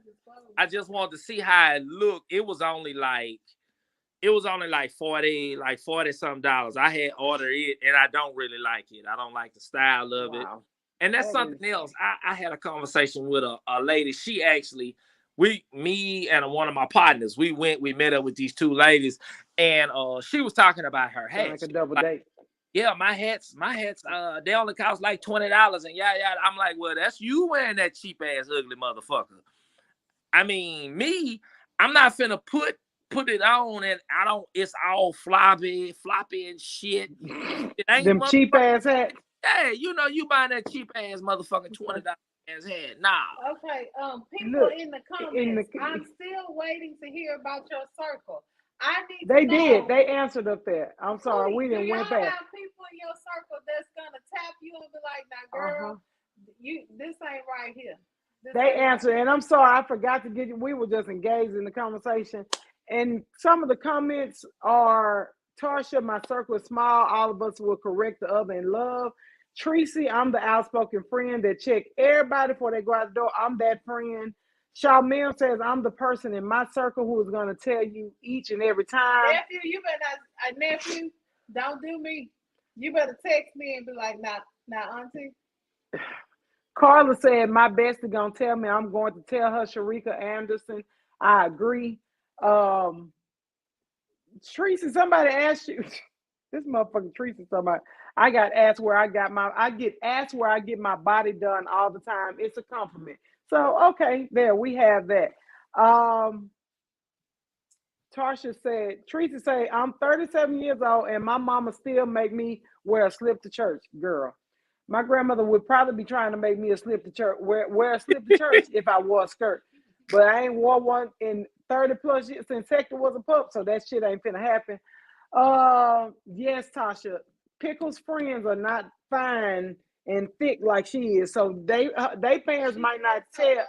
I just wanted to see how it looked. It was only like 40 some dollars. I had ordered it and I don't really like it. I don't like the style of it. And that's something else. I had a conversation with a lady. She actually, me and one of my partners, we met up with these 2 ladies, and she was talking about her hats. Like a double date. Yeah, my hats, they only cost like $20, and yeah. I'm like, well, that's you wearing that cheap ass ugly motherfucker. I mean, I'm not finna put it on and it's all floppy and shit. It ain't them cheap ass hats. Yeah, you buying that cheap ass motherfucking $20 ass hat. Nah. Okay, people in the comments, I'm still waiting to hear about your circle. They did. They answered up there. I'm sorry, we didn't went past. Have people in your circle that's gonna tap you and be like, "Now, girl, this ain't right here." They answered, and I'm sorry, I forgot to get you. We were just engaged in the conversation, and some of the comments are, Tarsha, my circle is small. All of us will correct the other in love. Tracy, I'm the outspoken friend that check everybody before they go out the door. I'm that friend. Shamil says, I'm the person in my circle who is going to tell you each and every time. Nephew, you better, nephew, don't do me. You better text me and be like, nah, auntie. Carla said, my bestie going to tell me I'm going to tell her, Sharika Anderson. I agree. Tracy, somebody asked you, this motherfucking Tracy, somebody, I get asked where I get my body done all the time. It's a compliment. So, okay, there, we have that. Tarsha said, Teresa said, I'm 37 years old and my mama still make me wear a slip to church. Girl, my grandmother would probably be trying to make me a slip to church, wear a slip to church if I wore a skirt. But I ain't wore one in 30 plus years since Hector was a pup, so that shit ain't finna happen. Yes, Tasha, Pickle's friends are not fine and thick like she is, so they parents might not tell.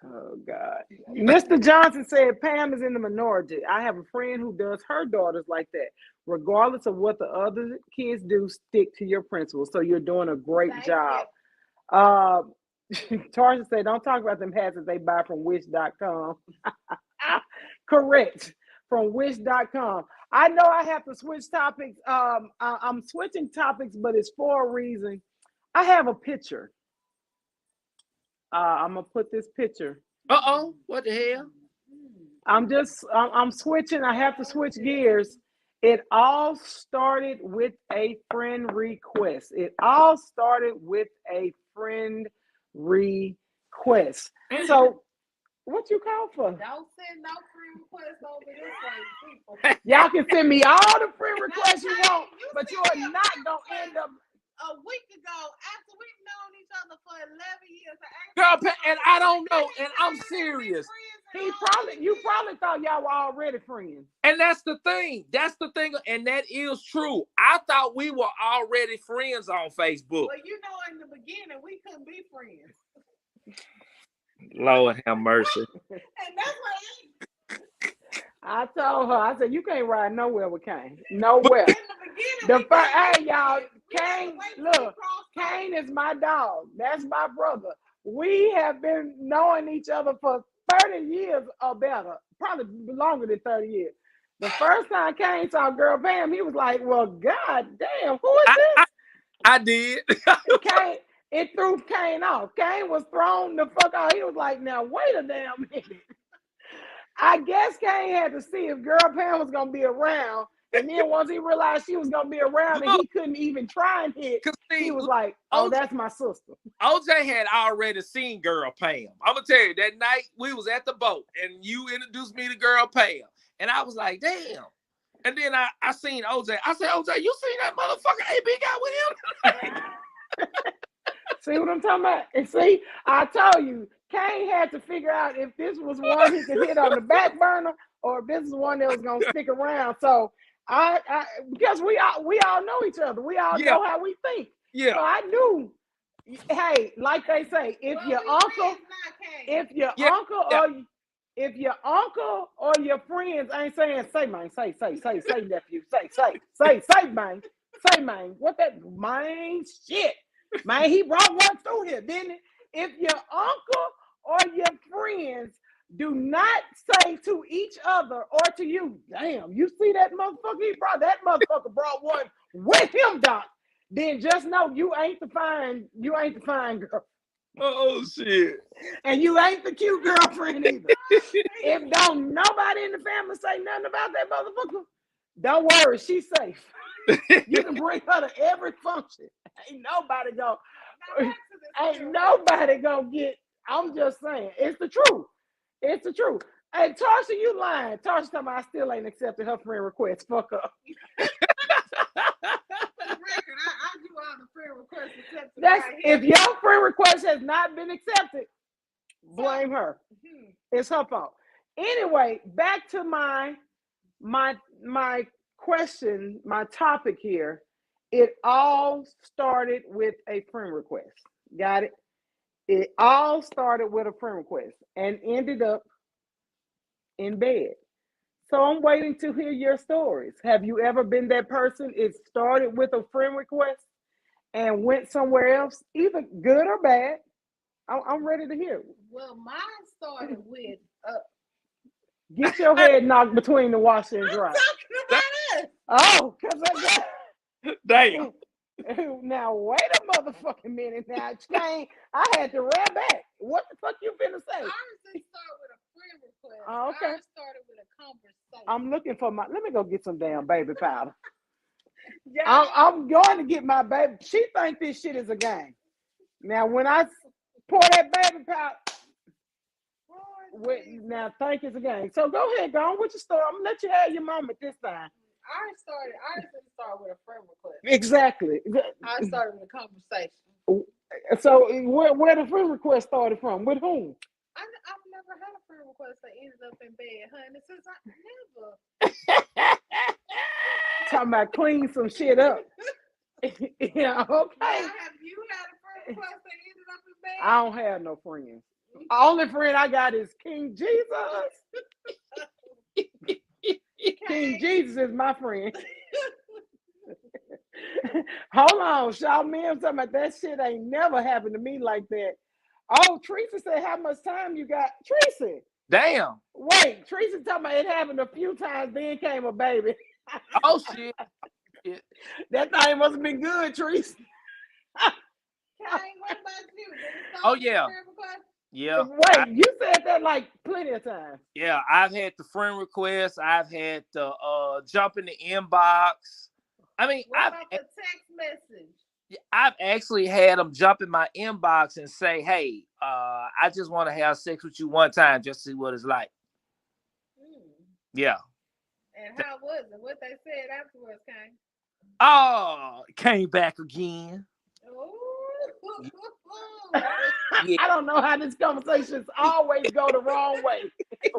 Oh God. Mr. Johnson said Pam is in the minority. I have a friend who does her daughters like that. Regardless of what the other kids do, stick to your principles. So you're doing a great job. Tarsha said, don't talk about them hats that they buy from wish.com. Correct. From wish.com. I know I have to switch topics. I'm switching topics, but it's for a reason. I have a picture. I'm gonna put this picture. What the hell? I'm switching. I have to switch gears. It all started with a friend request. So, what you call for? Don't send no friend requests over this way, people. Y'all can send me all the friend requests you want, but you are not gonna end up. A week ago, after we've known each other for 11 years, girl, and I don't know, and I'm serious. You probably thought y'all were already friends. And that's the thing, and that is true. I thought we were already friends on Facebook. Well, you know, in the beginning, we couldn't be friends. Lord have mercy. And that's why I told her, I said, you can't ride nowhere with Kane. Nowhere. Hey, y'all, Kane, look, Kane is my dog. That's my brother. We have been knowing each other for 30 years or better, probably longer than 30 years. The first time Kane saw Girl Pam, he was like, well, God damn, who is this? I did. Kane, it threw Kane off. Kane was thrown the fuck out. He was like, now, wait a damn minute. I guess Kane had to see if Girl Pam was going to be around. And then once he realized she was going to be around and he couldn't even try and hit, he was like, oh, that's my sister. OJ had already seen Girl Pam. I'm going to tell you, that night we was at the boat and you introduced me to Girl Pam. And I was like, damn, And then I seen OJ. I said, OJ, you seen that motherfucker AB got with him? See what I'm talking about? And see, I told you, Kane had to figure out if this was one he could hit on the back burner or if this is one that was gonna stick around. So I because we all know each other. We all know how we think. Yeah. So I knew, hey, like they say, if your uncle or your friends ain't saying, say man, say nephew, say man, what that man shit. Man, he brought one through here, didn't he? If your uncle or your friends do not say to each other or to you, damn, you see that motherfucker? That motherfucker brought one with him, Doc. Then just know you ain't the fine girl. Oh shit. And you ain't the cute girlfriend either. If don't nobody in the family say nothing about that motherfucker, don't worry, she's safe. You can bring her to every function. Ain't nobody gonna get. I'm just saying, it's the truth. It's the truth. Hey, Tasha, you lying. Tasha talking about I still ain't accepted her friend request. Fuck up. If your friend request has not been accepted, blame her. It's her fault. Anyway, back to my question, my topic here. It all started with a friend request. Got it? It all started with a friend request and ended up in bed. So I'm waiting to hear your stories. Have you ever been that person? It started with a friend request and went somewhere else, either good or bad. I'm ready to hear it. Well, mine started with get your head knocked between the washer and dry. I'm talking about us. Oh, because I got damn. Now wait a motherfucking minute. Now, Kane, I had to rev back. What the fuck you finna say? I didn't start with a friend request. Oh, okay. I started with a conversation. I'm looking for let me go get some damn baby powder. I'm going to get my baby. She think this shit is a game. Now, when I pour that baby powder, now think it's a game. So go ahead, go on with your story. I'm gonna let you have your moment this time. I didn't start with a friend request. Exactly. I started with a conversation. So where the friend request started from? With whom? I've never had a friend request that ended up in bed, honey. Since I never. Talking about clean some shit up. Yeah, okay. Now, have you had a friend request that ended up in bed? I don't have no friends. The only friend I got is King Jesus. King Jesus is my friend. Hold on, Shaw Mims talking about that shit ain't never happened to me like that. Oh, Teresa said, how much time you got? Teresa. Damn. Wait, Teresa talking about it happened a few times, then came a baby. Oh shit. That thing must have been good, Teresa. What about you? Oh yeah. Yeah. Wait, you said that like plenty of times. Yeah, I've had the friend request. I've had the jump in the inbox. I mean, what about the text message? I've actually had them jump in my inbox and say, "Hey, I just want to have sex with you one time, just to see what it's like." Yeah. And how was it? What they said afterwards, Kane? Oh, came back again. Yeah. I don't know how this conversations always go the wrong way. I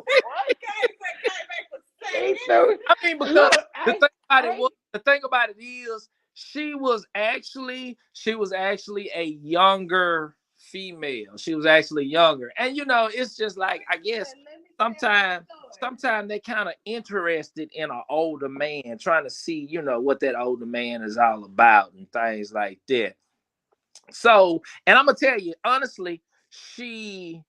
mean, because the thing about it is, she was actually a younger female. She was actually younger, and it's just like, I guess sometimes they kind of interested in an older man, trying to see what that older man is all about and things like that. So, and I'm gonna tell you honestly, she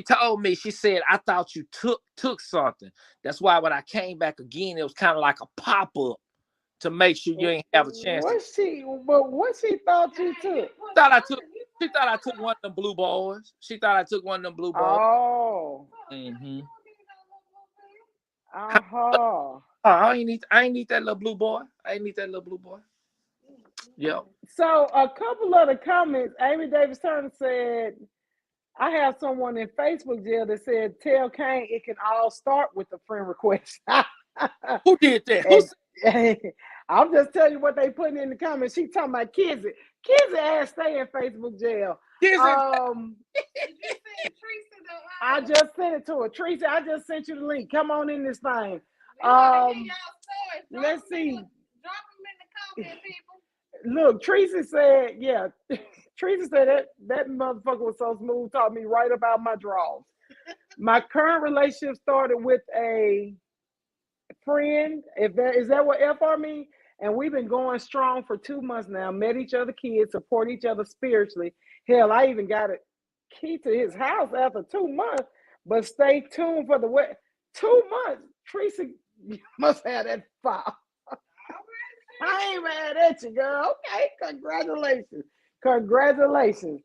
told me, she said, I thought you took something. That's why when I came back again, it was kind of like a pop-up to make sure you ain't have a chance. What she thought you took? She thought I took one of them blue boys. She thought I took one of them blue boys. Oh. Mm-hmm. Uh-huh. I ain't need that little blue boy. I ain't need that little blue boy. Yeah. So a couple of the comments, Amy Davis Turner said, I have someone in Facebook jail that said, tell Kane it can all start with a friend request. Who did that? Who said I'm just telling you what they putting in the comments. She talking about Kizzy. Kizzy ass stay in Facebook jail. Kizzy, Did you send Teresa the I just sent it to her. Teresa, I just sent you the link. Come on in this thing. We wanna hear y'all stories. Let's see. Drop them in the comment, people. Look, Teresa said, yeah. Teresa said that motherfucker was so smooth, taught me right about my draws. My current relationship started with a friend. Is that what FR mean? And we've been going strong for 2 months now. Met each other kids, support each other spiritually. Hell, I even got a key to his house after 2 months. But stay tuned for the way. 2 months. Teresa, you must have that file. I ain't mad at you, girl. Okay, congratulations. Congratulations.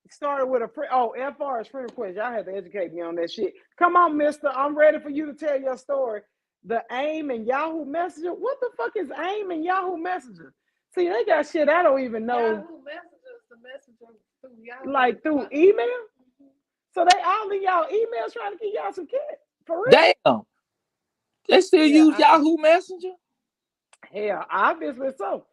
Started with a friend. Oh, FR is friend request. Y'all have to educate me on that shit. Come on, mister. I'm ready for you to tell your story. The AIM and Yahoo Messenger. What the fuck is AIM and Yahoo Messenger? See, they got shit I don't even know. Yahoo Messenger, the messenger through Yahoo. Like through email? Mm-hmm. So they all in y'all emails trying to get y'all some kid. For real? damn. They still use Yahoo Messenger? Hell, obviously so.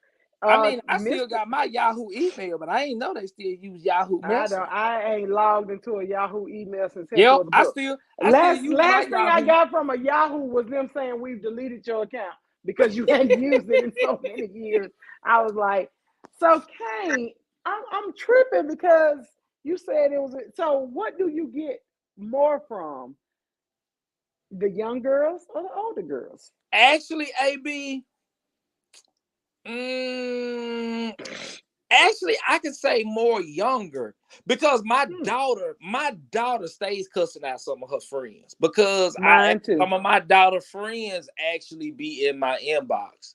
I mean, I still got my Yahoo email, but I ain't know they still use Yahoo Messenger. I ain't logged into a Yahoo email since Yep, the book. Last thing I got from a Yahoo was them saying we've deleted your account because you hadn't used it in so many years. I was like, so Kane, I'm tripping because you said it was. So what do you get more from? The young girls or the older girls? Actually, AB, actually, I could say more younger because my daughter stays cussing out some of her friends because some of my daughter friends actually be in my inbox,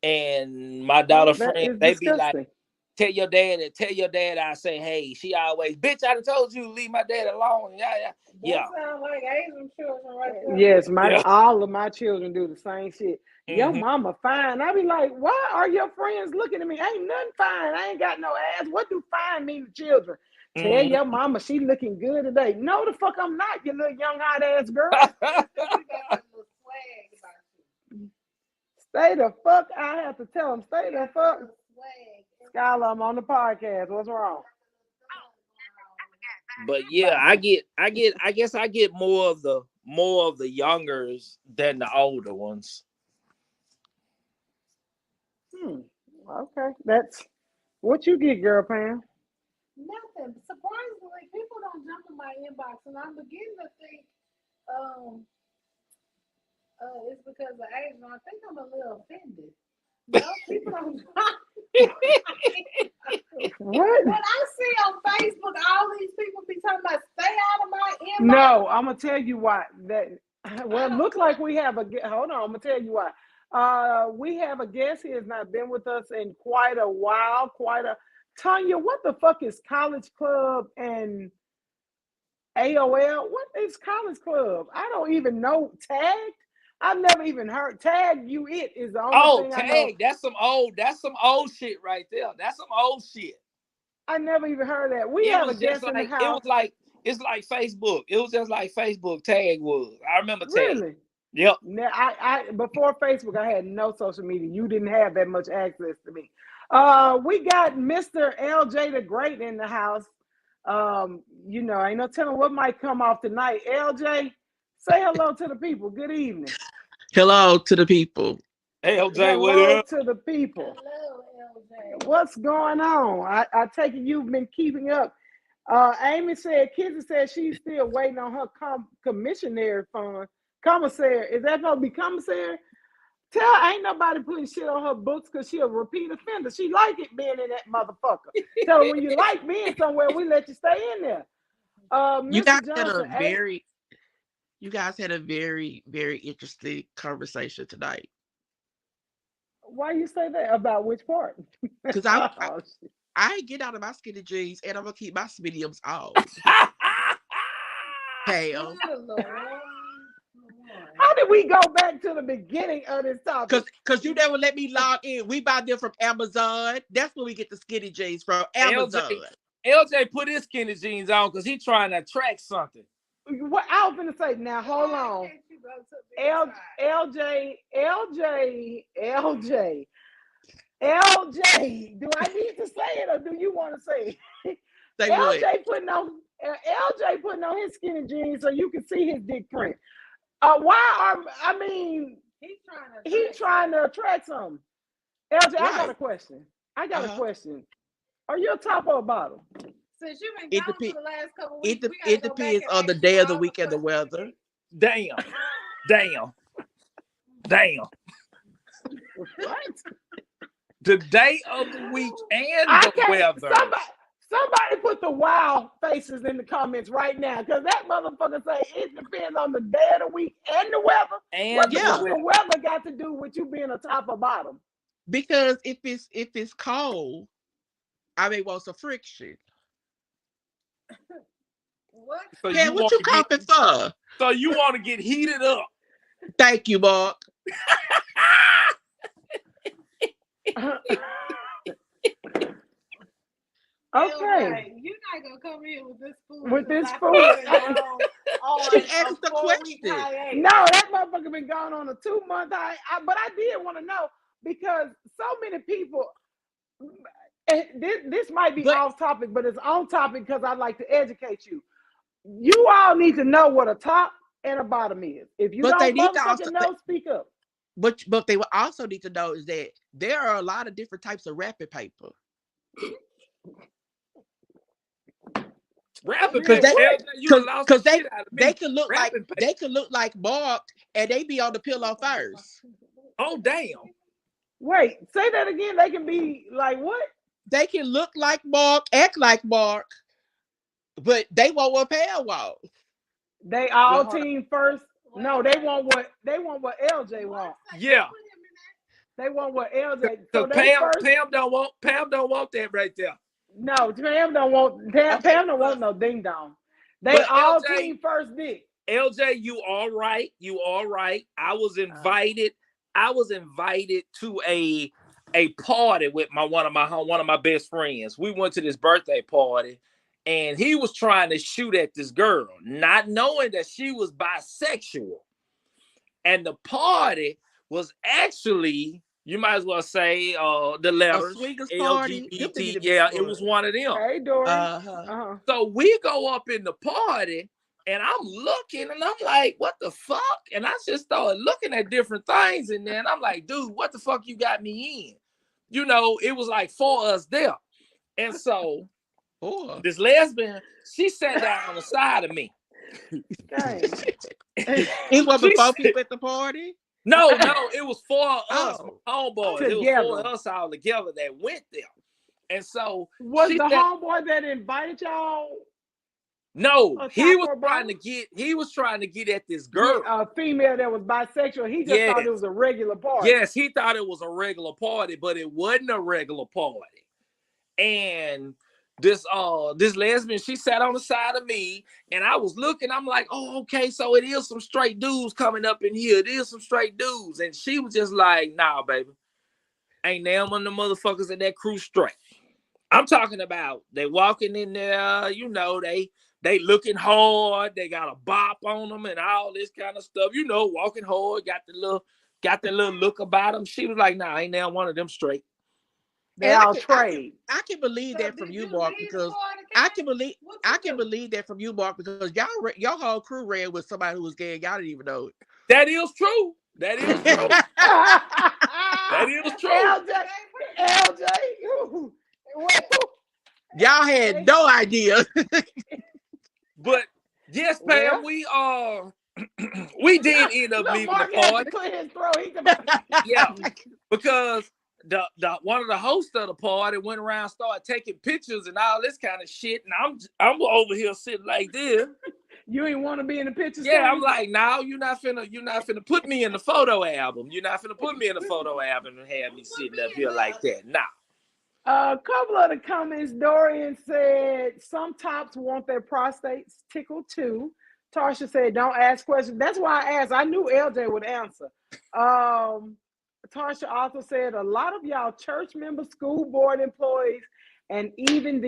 and my daughter friends they be like, tell your dad I say, hey, she always, bitch, I done told you to leave my dad alone. Yeah. That sounds like Asian children right there. Yes, all of my children do the same shit. Your mama fine. I be like, why are your friends looking at me? Ain't nothing fine. I ain't got no ass. What do fine mean to children? Tell your mama she looking good today. No, the fuck I'm not, you little young hot ass girl. Stay the fuck. I have to tell them, stay the fuck. Skylar, I'm on the podcast. What's wrong? But yeah, I guess I get more of the youngers than the older ones. Okay, that's what you get, girl, Pam. Nothing. Surprisingly, people don't jump in my inbox, and I'm beginning to think it's because of age. And I think I'm a little offended. No, people don't. What? When I see on Facebook all these people be talking about stay out of my inbox. No, I'm gonna tell you why. It looks like we have hold on. I'm gonna tell you why. We have a guest. He has not been with us in quite a while. Tanya, what the fuck is College Club and AOL? What is College Club? I don't even know. Tagged? I've never even heard. Tag you it is the only thing I know. That's some old shit right there. That's some old shit. I never even heard that. We have a guest in the house. It's like Facebook. It was just like Facebook Tag was. I remember Tag. Really? Yep. Now, I before Facebook, I had no social media. You didn't have that much access to me. We got Mr. LJ the Great in the house. Ain't no telling what might come off tonight. LJ, say hello to the people. Good evening. Hello to the people. Hey, LJ, hello to the people. Hello, LJ. What's going on? I take it you've been keeping up. Amy said, Kizzy said she's still waiting on her commissionary fund. Commissary. Is that supposed to be commissary? Ain't nobody putting shit on her books because she a repeat offender. She like it being in that motherfucker. Tell her when you like being somewhere, we let you stay in there. You guys had a very, very interesting conversation tonight. Why you say that? About which part? Because I get out of my skinny jeans and I'm gonna keep my mediums on. Hell. How did we go back to the beginning of this topic? Because you never let me log in. We buy them from Amazon. That's where we get the skinny jeans from. Amazon. LJ put his skinny jeans on because he's trying to attract something. What I was gonna say now, hold on. go to the LJ. Do I need to say it or do you want to say it? Say what? LJ putting on his skinny jeans so you can see his dick print. He's trying to attract something. LJ, I got a question. Are you a top or a bottom? Since you've been gone for the last couple weeks, it depends on the day of the week and the weather. Damn. What? The day of the week and the weather. Somebody put the wow faces in the comments right now, because that motherfucker say it depends on the day of the week and the weather. And what the weather got to do with you being a top or bottom? Because if it's cold, I may want some friction. What? So man, what you coughing for? So you want to get heated up? Thank you, Mark. Okay. You're not gonna come here with this food. She asked the question. No, that motherfucker been gone on a 2-month high. But I did want to know, because so many people. This might be off topic, but it's on topic because I'd like to educate you. You all need to know what a top and a bottom is. If you don't motherfucking know, speak up. But they will also need to know is that there are a lot of different types of wrapping paper. Wrapping paper, because they can look like marked, and they be on the pillow first. Oh damn! Wait, say that again. They can be like what? They can look like Mark, act like Mark, but they want what Pam wants. They all team first. No, they want what LJ wants. Yeah. They want what LJ. So Pam don't want that right there. No, Pam don't want no ding dong. They but all LJ, team first dick. LJ, you all right? I was invited. To a party with one of my best friends. We went to this birthday party, and he was trying to shoot at this girl, not knowing that she was bisexual. And the party was actually, you might as well say, the letters LGBT. Yeah, it was one of them. Hey, Dory. So we go up in the party, and I'm looking, and I'm like, what the fuck? And I just started looking at different things in there, and I'm like, dude, what the fuck you got me in? You know, it was like 4 of us there. And so this lesbian, she sat down on the side of me. It wasn't 4 people at the party? No, it was 4 of us, homeboys. It was 4 of us all together that went there. And so was the homeboy that invited y'all? No, he was trying to get at this girl, a female that was bisexual. He just thought it was a regular party. Yes, he thought it was a regular party, but it wasn't a regular party. And this lesbian, she sat on the side of me, and I was looking. I'm like, oh, okay, so it is some straight dudes coming up in here. It is some straight dudes, and she was just like, nah, baby, ain't them on the motherfuckers in that crew straight. I'm talking about they walking in there, you know, they looking hard, they got a bop on them and all this kind of stuff, you know, walking hard, got the little look about them. She was like, nah, ain't now one of them straight. They all trade. I can believe that from you, Mark, because I can believe that from you, Mark, because y'all whole crew ran with somebody who was gay and y'all didn't even know it. That is true. That is true. LJ. Y'all had no idea. But yes, Pam, we did end up leaving the party. Yeah, because the one of the hosts of the party went around, started taking pictures and all this kind of shit, and I'm over here sitting like this. You ain't want to be in the picture. Yeah, I'm like, no, you're not finna put me in the photo album. You're not finna put me in the photo album and have me sitting up here like that. Nah. A couple of the comments, Dorian said some tops want their prostates tickled too. Tarsha said, don't ask questions. That's why I asked. I knew LJ would answer. Tarsha also said a lot of y'all church members, school board employees, and even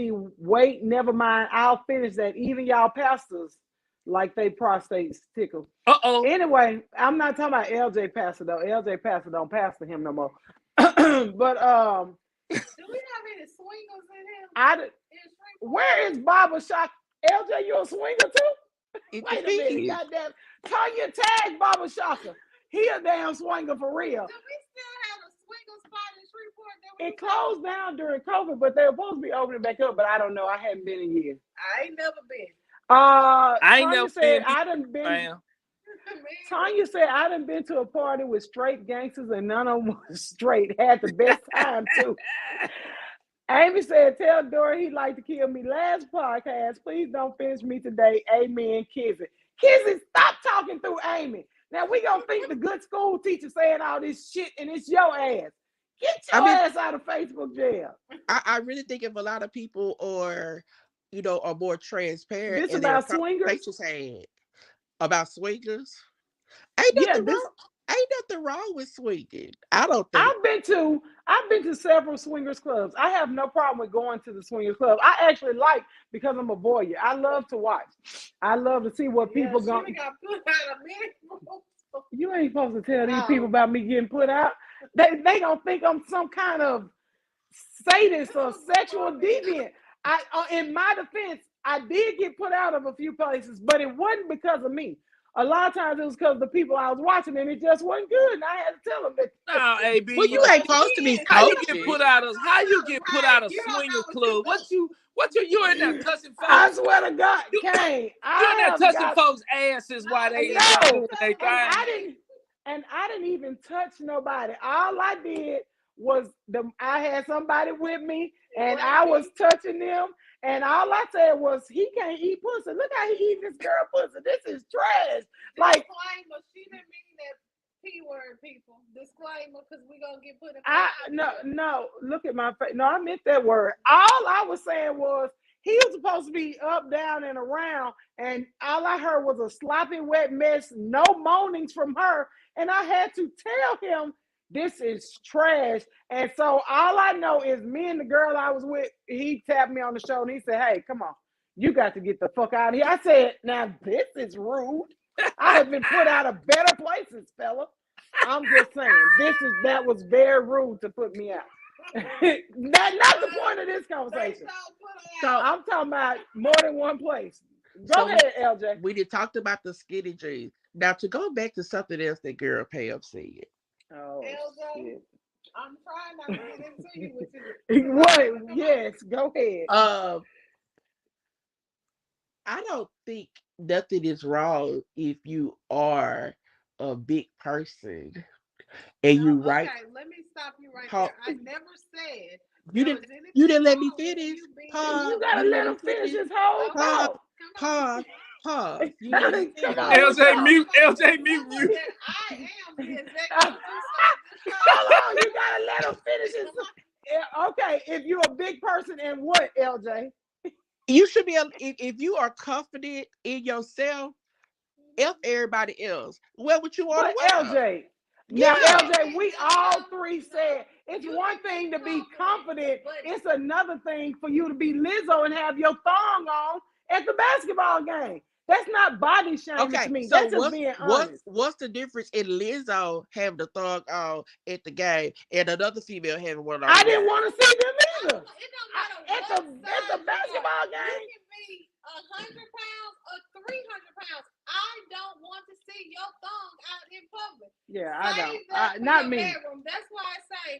never mind, I'll finish that. Even y'all pastors like they prostates tickle. Uh-oh. Anyway, I'm not talking about LJ Pastor though. LJ Pastor don't pastor him no more. But Do we have any swingers in him? Where is Baba Shock? LJ, you a swinger too? It Wait a minute, goddamn. Tanya tag Baba Shaka. He a damn swinger for real. Do we still have a swinger spot in Shreveport? It closed down during COVID, but they're supposed to be opening back up. But I don't know. I haven't been in years. I ain't never been. Tanya said I done been. Tanya said I done been to a party with straight gangsters and none of them was straight. Had the best time too. Amy said, tell Dory he'd like to kill me. Last podcast, please don't finish me today. Amen, Kizzy. Kizzy, stop talking through Amy. Now we gonna think the good school teacher saying all this shit and it's your ass. Get your ass out of Facebook jail. I really think if a lot of people are more transparent. This about swingers? About swingers? Ain't nothing wrong with swinging. I don't think. I've been to several swingers clubs. I have no problem with going to the swingers club. I actually like, because I'm a voyeur. I love to watch. I love to see what people go. You ain't supposed to tell these people about me getting put out. They don't think I'm some kind of sadist or sexual deviant. In my defense, I did get put out of a few places, but it wasn't because of me. A lot of times it was because of the people I was watching, and it just wasn't good. And I had to tell them that. No, AB. Well, you ain't supposed to be coaching. How you get put out of swinger club? What you in there touching folks? I swear to God, Kane. You in there touching folks' asses while they doing their thing. I didn't even touch nobody. All I did was I had somebody with me, and I was touching them. And all I said was, he can't eat pussy. Look how he eating this girl pussy. This is trash. Like, disclaimer, she didn't mean that P-word, people. Disclaimer, because we're going to get put in. No, look at my face. No, I meant that word. All I was saying was, he was supposed to be up, down, and around. And all I heard was a sloppy, wet mess. No moanings from her. And I had to tell him, this is trash. And so all I know is me and the girl I was with, he tapped me on the shoulder and he said, hey, come on. You got to get the fuck out of here. I said, now this is rude. I have been put out of better places, fella. I'm just saying, that was very rude to put me out. That's not the point of this conversation. So I'm talking about more than one place. Go ahead, LJ. We did talked about the skinny jeans. Now to go back to something else that girl Pam said. Oh, LJ, shit. I'm trying not to get into you with you. What? Yes, go ahead. I don't think nothing is wrong if you are a big person and you right. Okay, let me stop you right there. I never said you didn't let me finish. Pause. You gotta let him finish his whole thought. Pause. LJ mute you. I am the executive. Hold on, you gotta let him finish his. Okay, if you're a big person and what, LJ? You should be if you are confident in yourself, F everybody else. What would you want to LJ? Now, LJ, we all three said it's one thing to be confident. It's another thing for you to be Lizzo and have your thong on at the basketball game. That's not body shaming to me. So that's just being honest. What's the difference in Lizzo having the thong on at the game and another female having one on? I didn't want to see them either. It don't matter at the basketball game. You can be 100 pounds or 300 pounds. I don't want to see your thong out in public. Yeah, I don't. Not me. Bedroom. That's why I say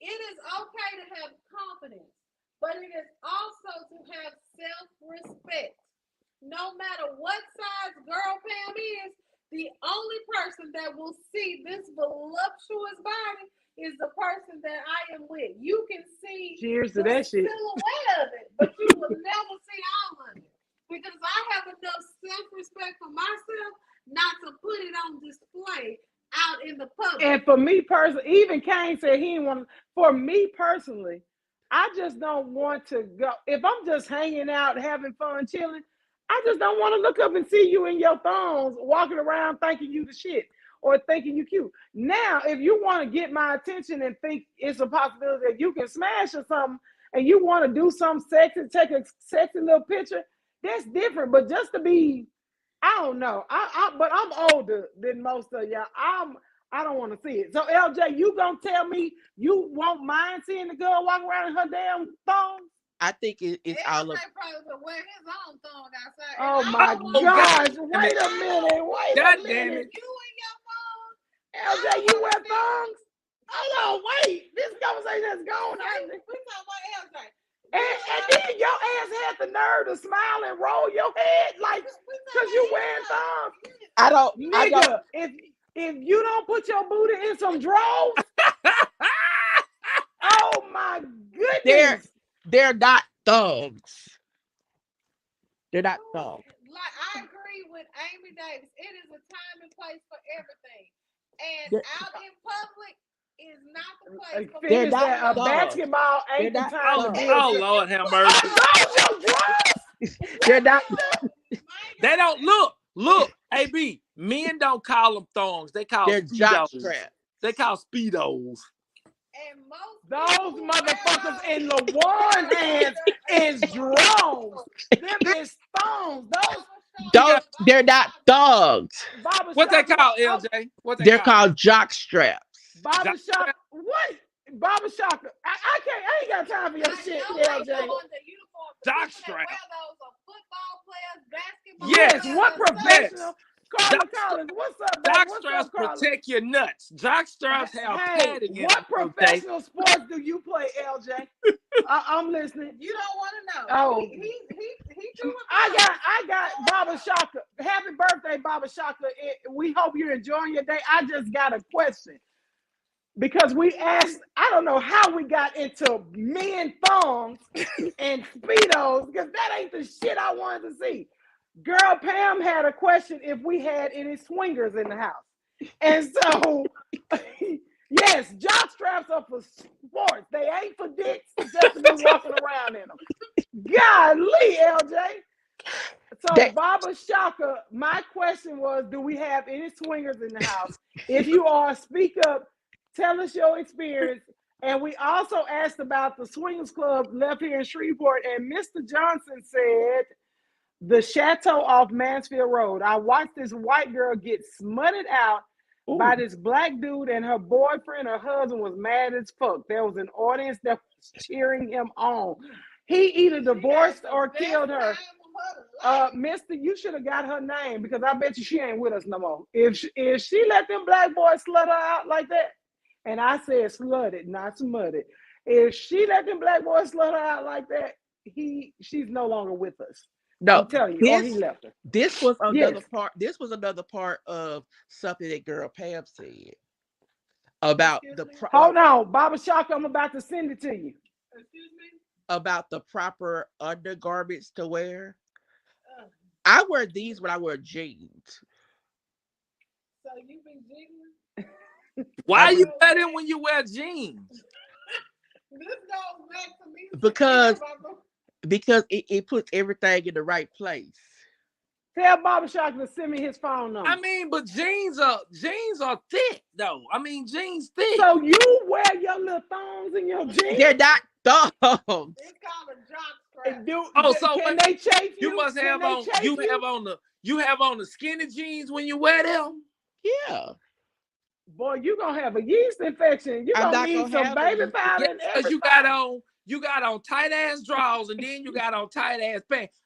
it is okay to have confidence, but it is also to have self-respect. No matter what size girl Pam is, the only person that will see this voluptuous body is the person that I am with. You can see the silhouette of it, but you will never see all of it. Because I have enough self-respect for myself not to put it on display out in the public. And for me personally, even Kane said he didn't want to. For me personally, I just don't want to go. If I'm just hanging out, having fun, chilling, I just don't want to look up and see you in your thongs walking around thinking you the shit or thinking you cute. Now, if you want to get my attention and think it's a possibility that you can smash or something and you want to do something sexy, take a sexy little picture, that's different. But just to be I don't know. But I'm older than most of y'all. I don't want to see it. So LJ, you gonna tell me you won't mind seeing the girl walk around in her damn thong? I think it's all of. Probably to wear his own thong outside. Oh my gosh! Wait a minute! Wait God a damn minute! it! You and your phone. LJ, you wear thongs? Hold on, wait! This conversation is going on. We talking about LJ. And then your ass had the nerve to smile and roll your head like because you wearing thongs. I don't, Nigga, if you don't put your booty in some drawers, oh my goodness. They're not thugs. They're not thugs. Like I agree with Amy Davis. It is a time and place for everything. And out in public is not the place for Finish that. A basketball ain't the time to be. Oh Lord have mercy. They're not. They don't look. AB, men don't call them thongs. They call they're jock speedos. straps. They call speedos. And most those motherfuckers in LeJuan hands is drones. Them is thongs. They're not thugs. What they call LJ? What they're called jock straps. Baba Shaka. What? Baba Shaka. I ain't got time for your shit, LJ. Jock strap. Yes. What professional? Carla Collins, what's up, baby? Jock What's straps up, Carla? protect your nuts. Jock straps have padding in what them, professional sports do you play, LJ? I'm listening. You don't want to know. Oh, he I got Baba Shaka. Happy birthday, Baba Shaka. We hope you're enjoying your day. I just got a question. Because we asked, I don't know how we got into men thongs and speedos, because that ain't the shit I wanted to see. Girl, Pam had a question if we had any swingers in the house. And so, yes, jock straps are for sports. They ain't for dicks just to be walking around in them. Golly, LJ. So, Baba Shaka, my question was, do we have any swingers in the house? If you are, speak up. Tell us your experience. And we also asked about the Swingers Club left here in Shreveport. And Mr. Johnson said, the Chateau off Mansfield Road. I watched this white girl get smutted out by this black dude, and her boyfriend, her husband, was mad as fuck. There was an audience that was cheering him on. He either divorced or killed her. Mister, you should have got her name, because I bet you she ain't with us no more. If she let them black boys slut her out like that, and I said slutted, not smutted. If she let them black boys slut her out like that, she's no longer with us. No, I'm telling you, he left her. This was another part. This was another part of something that girl Pam said about Hold on, Baba Shaka, I'm about to send it to you. Excuse me? About the proper undergarments to wear. I wear these when I wear jeans. So you been jiggling? Why you wear them when you wear jeans? This goes back to me. Because it puts everything in the right place. Tell Baba Shaka to send me his phone number. I mean, but jeans are thick though. I mean, jeans thick. So you wear your little thongs in your jeans? They're not thongs. It's called a jock strap. Can they chafe you? You must have on. You have on the skinny jeans when you wear them. Yeah. Boy, you gonna have a yeast infection. You gonna need some baby powder and everything. Because you got on tight ass drawers, and then you got on tight ass pants.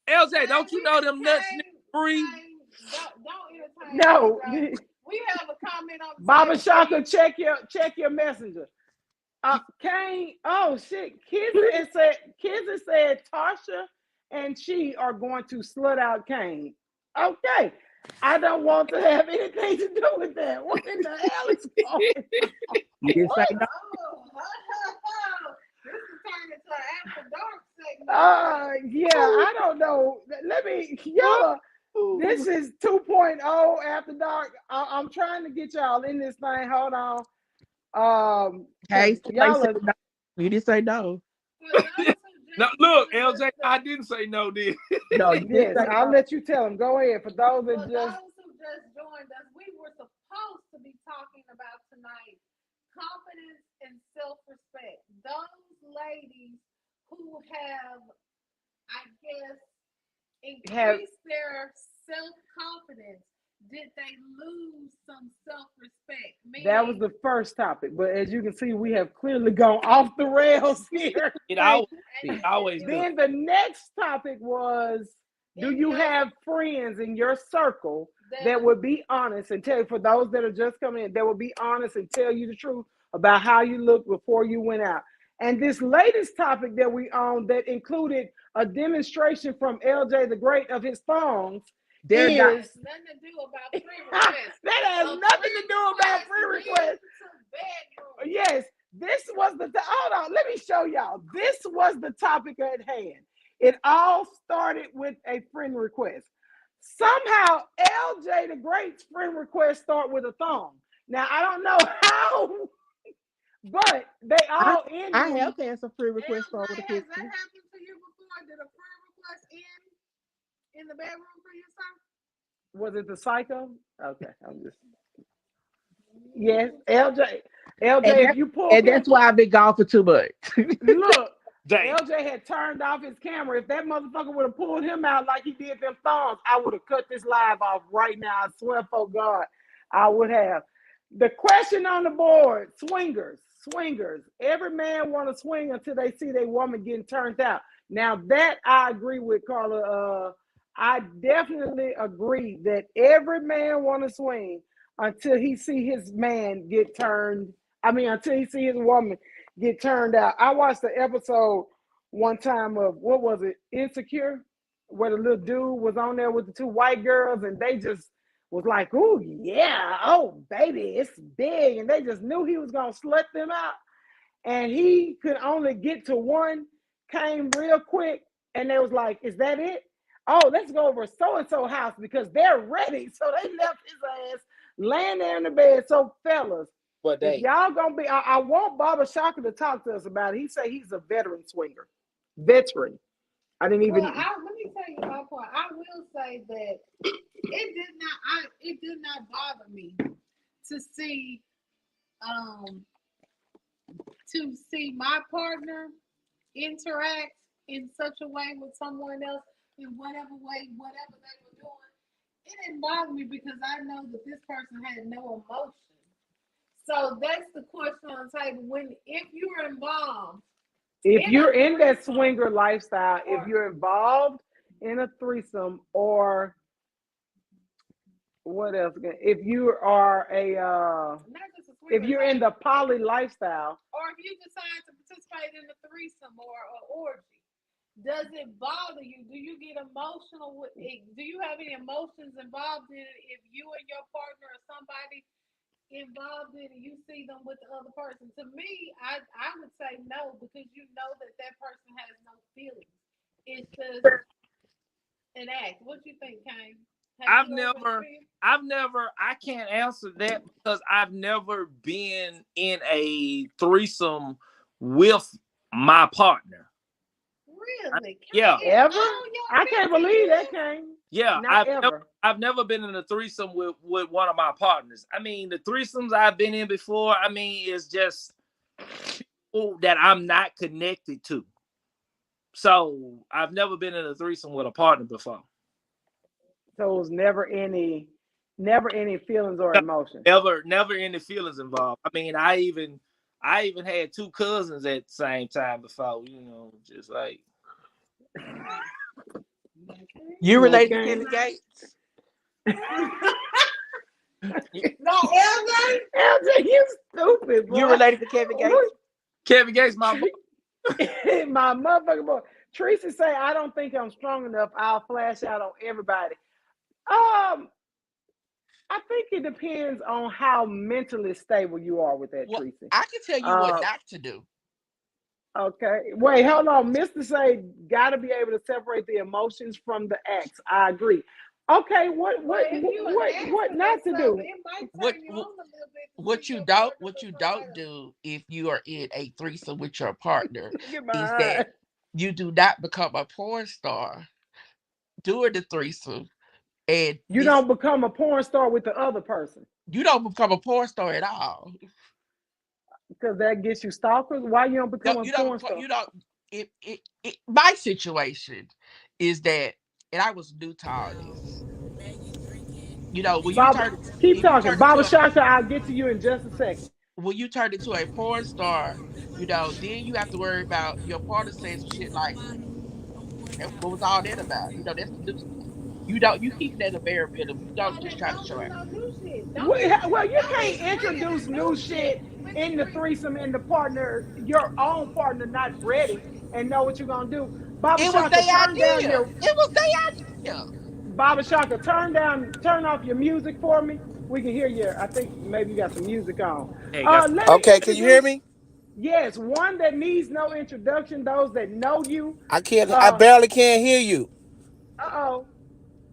LJ, don't you know them nuts free? Don't no. We have a comment on Baba Shaka, check your messenger. Kane, oh shit. Kids said Tasha and she are going to slut out Kane. Okay. I don't want to have anything to do with that. What in the hell is going on? You didn't say no. This is turning into an after dark segment. Yeah, I don't know. This is 2.0 after dark. I'm trying to get y'all in this thing. Hold on. Hey, you didn't say no. No, look, LJ, I didn't say no, did. No, you didn't. Yes, I'll let you tell them. Go ahead. For those that those who just joined us, we were supposed to be talking about tonight confidence and self-respect. Those ladies who have, I guess, increased their self-confidence? Did they lose some self-respect? That was the first topic, but as you can see, we have clearly gone off the rails here. It always does. Then the next topic was, do you have friends in your circle that would be honest and tell you, for those that are just coming in, that would be honest and tell you the truth about how you looked before you went out? And this latest topic that we own that included a demonstration from LJ the Great of his thongs. That has nothing to do about free requests. That has nothing to do about free requests. Yes, this was hold on, let me show y'all. This was the topic at hand. It all started with a friend request. Somehow, LJ the Great's friend request start with a thong. Now, I don't know how, but they all ended. I have had some friend requests start with a Has picture. that happened to you before? Did a friend request end in the bedroom for you, sir? Was it the psycho? Okay, I'm just. Yes, LJ, if you pull, And that's why I've been gone for too much. look. Dang. LJ had turned off his camera. If that motherfucker would have pulled him out like he did them thongs, I would have cut this live off right now. I swear for God, I would have. The question on the board: swingers. Every man want to swing until they see their woman getting turned out. Now that I agree with, Carla. I definitely agree that every man want to swing until he see his man get turned. Until he see his woman get turned out. I watched the episode one time of, what was it, Insecure, where the little dude was on there with the two white girls, and they just was like, "Oh yeah, oh baby, it's big," and they just knew he was gonna slut them out, and he could only get to one, came real quick, and they was like, "Is that it? Oh, let's go over so-and-so house because they're ready." So they left his ass laying there in the bed. So fellas, if y'all gonna be, I want Baba Shaka to talk to us about it. He say he's a veteran swinger. Veteran. I didn't even. Well, let me tell you my point. I will say that it did not bother me to see my partner interact in such a way with someone else in whatever way, whatever they were doing. It didn't bother me because I know that this person had no emotion. So that's the question on the table. If you're involved, if you're in that swinger lifestyle, if you're involved in a threesome, or what else? If you are if you're in the poly lifestyle, or if you decide to participate in a threesome or an orgy, does it bother you? Do you get emotional with it? Do you have any emotions involved in it if you and your partner or somebody involved in it, you see them with the other person? To me, I would say no, because you know that person has no feelings. It's just an act. What do you think, Kane? I can't answer that because I've never been in a threesome with my partner. Really? Yeah. Ever? I can't believe that, Kane. Yeah, I've never been in a threesome with one of my partners. The threesomes I've been in before, it's just people that I'm not connected to. So I've never been in a threesome with a partner before. So it was never any feelings or emotions. Never any feelings involved. I even had two cousins at the same time before, just like. You related to Kevin Gates? No, LJ, you stupid, boy. You related to Kevin Gates? Kevin Gates, my my motherfucking boy. Tracy say, "I don't think I'm strong enough. I'll flash out on everybody." I think it depends on how mentally stable you are with that, Tracy. I can tell you what not to do. Okay. Wait, hold on. Mr. Say, gotta be able to separate the emotions from the acts. I agree. Okay, what not to do? What you don't do if you are in a threesome with your partner is that you do not become a porn star during the threesome. And you don't become a porn star with the other person. You don't become a porn star at all. Because that gets you stalkers. Why you don't become a porn star? You don't. My situation is that, and I was new to all this. You know, when you Baba, turn, keep if you talking. turn into Baba a, Shaka, I'll get to you in just a second. when you turn into a porn star, you know, then you have to worry about your partner saying some shit like, "What was all that about?" You know, that's the new stuff. You keep that a bare minimum. You don't just try to Don't show do out. no new shit. Well, you Don't can't be bringing introduce the new new shit shit with the in the threesome. threesome and the partner, your own partner, not ready and know what you're gonna do. Baba It was Shaka, their turn down idea. your It was their idea. Baba Shaka, turn off your music for me. We can hear you. I think maybe you got some music on. Hey, got Let me Okay, can you hear introduce. me? Yes, one that needs no introduction. Those that know you. I can't. I Uh barely can't hear you. oh,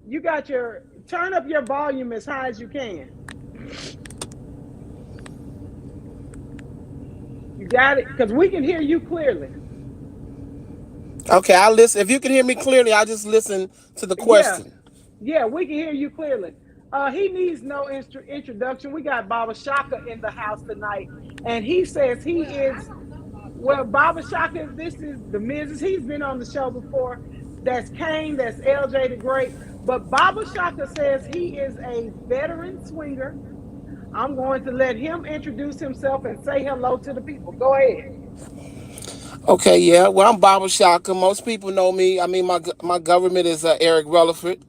you got your turn up your volume as high as you can. You got it, because we can hear you clearly. Okay, I'll listen. If you can hear me clearly, I'll just listen to the Yeah, question. yeah, we can hear you clearly. He needs no introduction. We got Baba Shaka in the house tonight, and he says he Well, I is. don't know Baba Well, Shaka. Baba Shaka, this is the Mrs. He's been on the show before. That's Kane, that's LJ the Great. But Baba Shaka says he is a veteran swinger. I'm going to let him introduce himself and say hello to the people. Go ahead. Okay, yeah. Well, I'm Baba Shaka. Most people know me. I mean, my government is Eric Rutherford,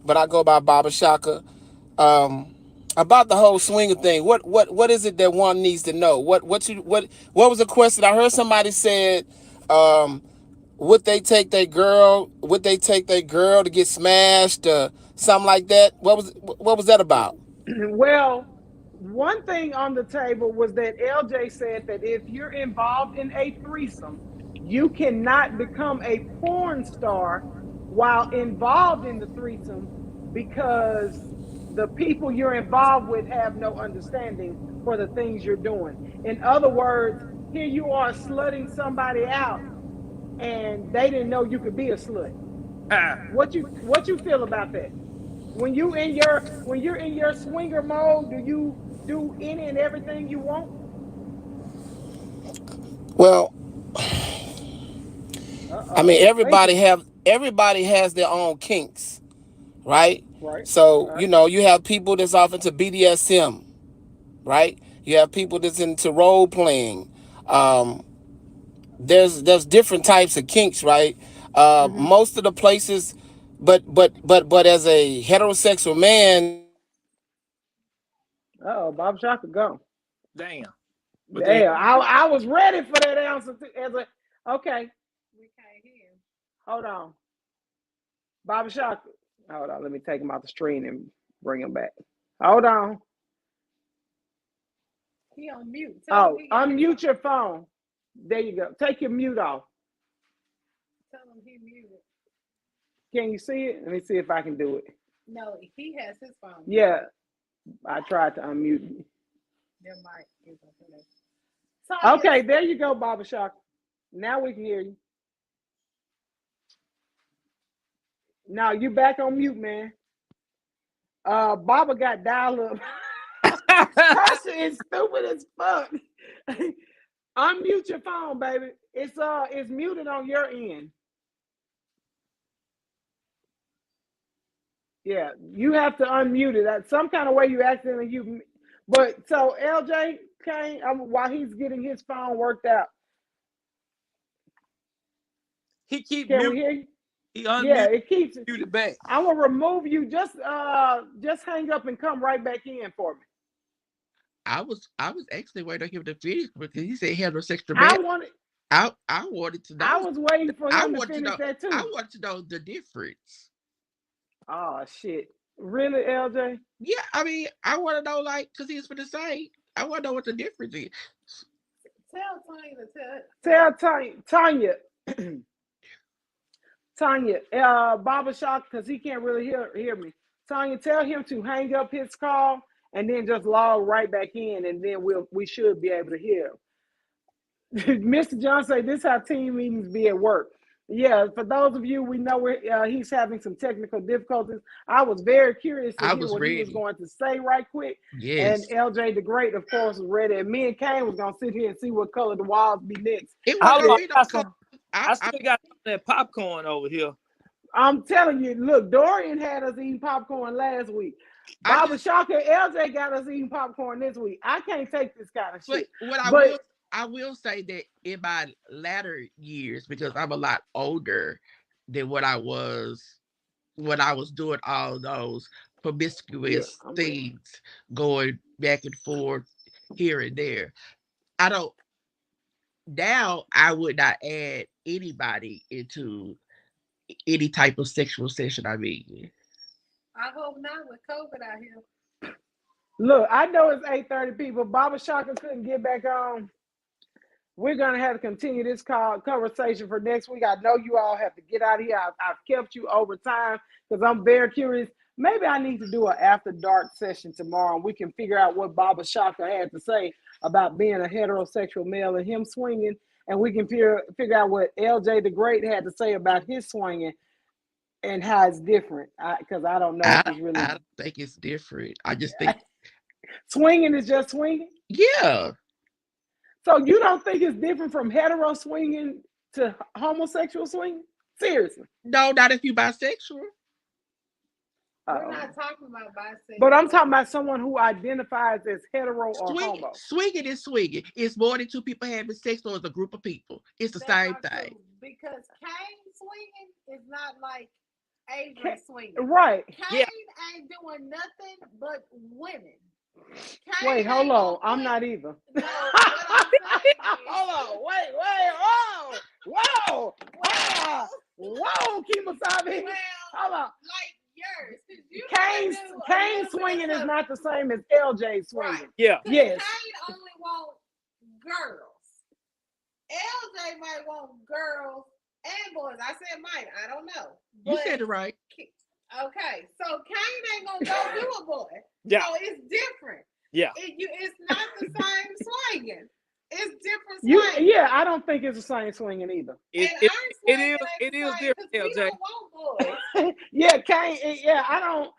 but I go by Baba Shaka. Um, about the whole swinger thing. What is it that one needs to know? What was the question? I heard somebody said, um, would they take their girl? Would they take their girl to get smashed? Something like that. What was that about? Well, one thing on the table was that LJ said that if you're involved in a threesome, you cannot become a porn star while involved in the threesome because the people you're involved with have no understanding for the things you're doing. In other words, here you are slutting somebody out and they didn't know you could be a slut. ah, What you feel about that? When you're in your swinger mode, do you do any and everything you want? Well, I mean, He's thinking. everybody has their own kinks, right? Right, So right. you have people that's off into BDSM, right? You have people that's into role playing. Um, there's different types of kinks, right? Mm-hmm. Most of the places, but as a heterosexual man, Bob Shaka go. damn. But then Damn, I was ready for that answer. Okay, We can't hear him. hold on, Bob Shaka. Hold on, let me take him out the screen and bring him back. Hold on. He on mute. Tell him Oh, he got his unmute phone. your phone. There you go. Take your mute off. Tell him he muted. Can you see it? Let me see if I can do it. No, he has his phone muted. Yeah, I tried to unmute. Their mic is on. Tanya, Okay, there you go, Baba Shaka. Now we can hear you. Now you back on mute, man. Baba got dial up. Tasha is stupid as fuck. Unmute your phone, baby. It's muted on your end. Yeah, you have to unmute it. Some kind of way you accidentally you. But so LJ Kane, while he's getting his phone worked out, he keep can we muting. hear you? He Yeah, unmuted it keeps. muted back. I'm gonna remove you. Just hang up and come right back in for me. I was actually waiting on him to finish because he said heterosexual I man. wanted. I wanted to I know. was waiting for I him to wanted to finish know. that I too. wanted to know the difference. Oh shit! Really, LJ? Yeah, I mean, I want to know like because he's for the same. I want to know what the difference is. tell Tanya to Tell Tanya, Tanya, Baba Shock, because he can't really hear me. Tanya, tell him to hang up his call and then just log right back in, and then we should be able to hear him. Mr. John say this is how team meetings be at work. Yeah, for those of you, we know he's having some technical difficulties. I was very curious to I hear was what he was ready. going to say right quick. And Yes, LJ the Great, of course, was ready. And me and Kane was going to sit here and see what color the walls be next. it wasn't Hold gonna on, be no I got color. some. I, I I still got some of that popcorn over here. I'm telling you, look, Dorian had us eating popcorn last week. Baba Shaka and LJ got us eating popcorn this week. I can't take this kind of But shit. what But I will say that in my latter years, because I'm a lot older than what I was when I was doing all those yeah, promiscuous I'm ready. things, going back and forth here and there. I don't now. I would not add anybody into any type of sexual session I'm in. I hope not with COVID out here. Look, I know it's 8:30 people. Baba Shaka couldn't get back on. We're gonna have to continue this conversation for next week. I know you all have to get out of here. I've kept you over time because I'm very curious. Maybe I need to do an after dark session tomorrow, and we can figure out what Baba Shaka had to say about being a heterosexual male and him swinging, and we can figure out what LJ the Great had to say about his swinging and how it's different. Because I don't know if it's really I don't think it's different. I just think, swinging is just swinging. yeah. So you don't think it's different from hetero swinging to homosexual swinging? Seriously. No, not if you bisexual. We're not talking about bisexual. But I'm talking about someone who identifies as hetero or homo. Swinging is swinging. It's more than two people having sex, or it's a group of people. It's the That's same not thing. true, because Kane swinging is not like Avery swinging. Right. Kane Yeah. ain't doing nothing but women. Wait, hold on. I'm not either. No, what I'm saying is, Hold on. Wait. Whoa. Whoa, Kemosabe. well, Hold on. like yours. 'Cause you Kane do a little bit swinging of is stuff. not the same as LJ swinging. Right. Yeah. Yes. Kane only want girls. LJ might want girls and boys. I said might. I don't know. You But- said it right. Okay, so Kane ain't gonna go do a boy. Yeah. So it's different. Yeah. It's not the same swinging. It's different swinging. Yeah, I don't think it's the same swinging either. It And is our it swinging is ain't the same, different, 'cause we LJ. don't want boys. Yeah, Kane. I don't.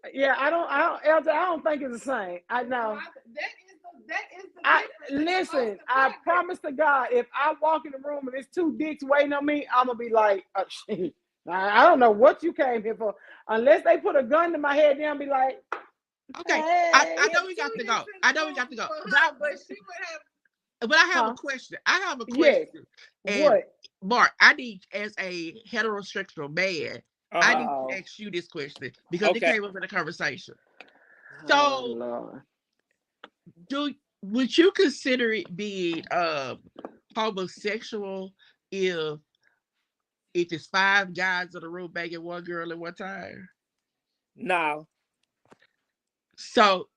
LJ, I don't think it's the same. I know. That is the I difference. It's listen. supposed to I be promise to God, if I walk in the room and there's two dicks waiting on me, I'm gonna be like, shit, I don't know what you came here for. Unless they put a gun to my head, then I'll be like, Okay. hey. I know we got to go. I know we got to go. But she would have. But I have Huh? a question. I have a Yes. question. And What? Mark, I need, as a heterosexual man, I need Uh-oh. to ask you this question because it Okay. came up in the conversation. Oh, So, Lord. would you consider it being homosexual if it's 5 guys in a room banging one girl at one time? No. So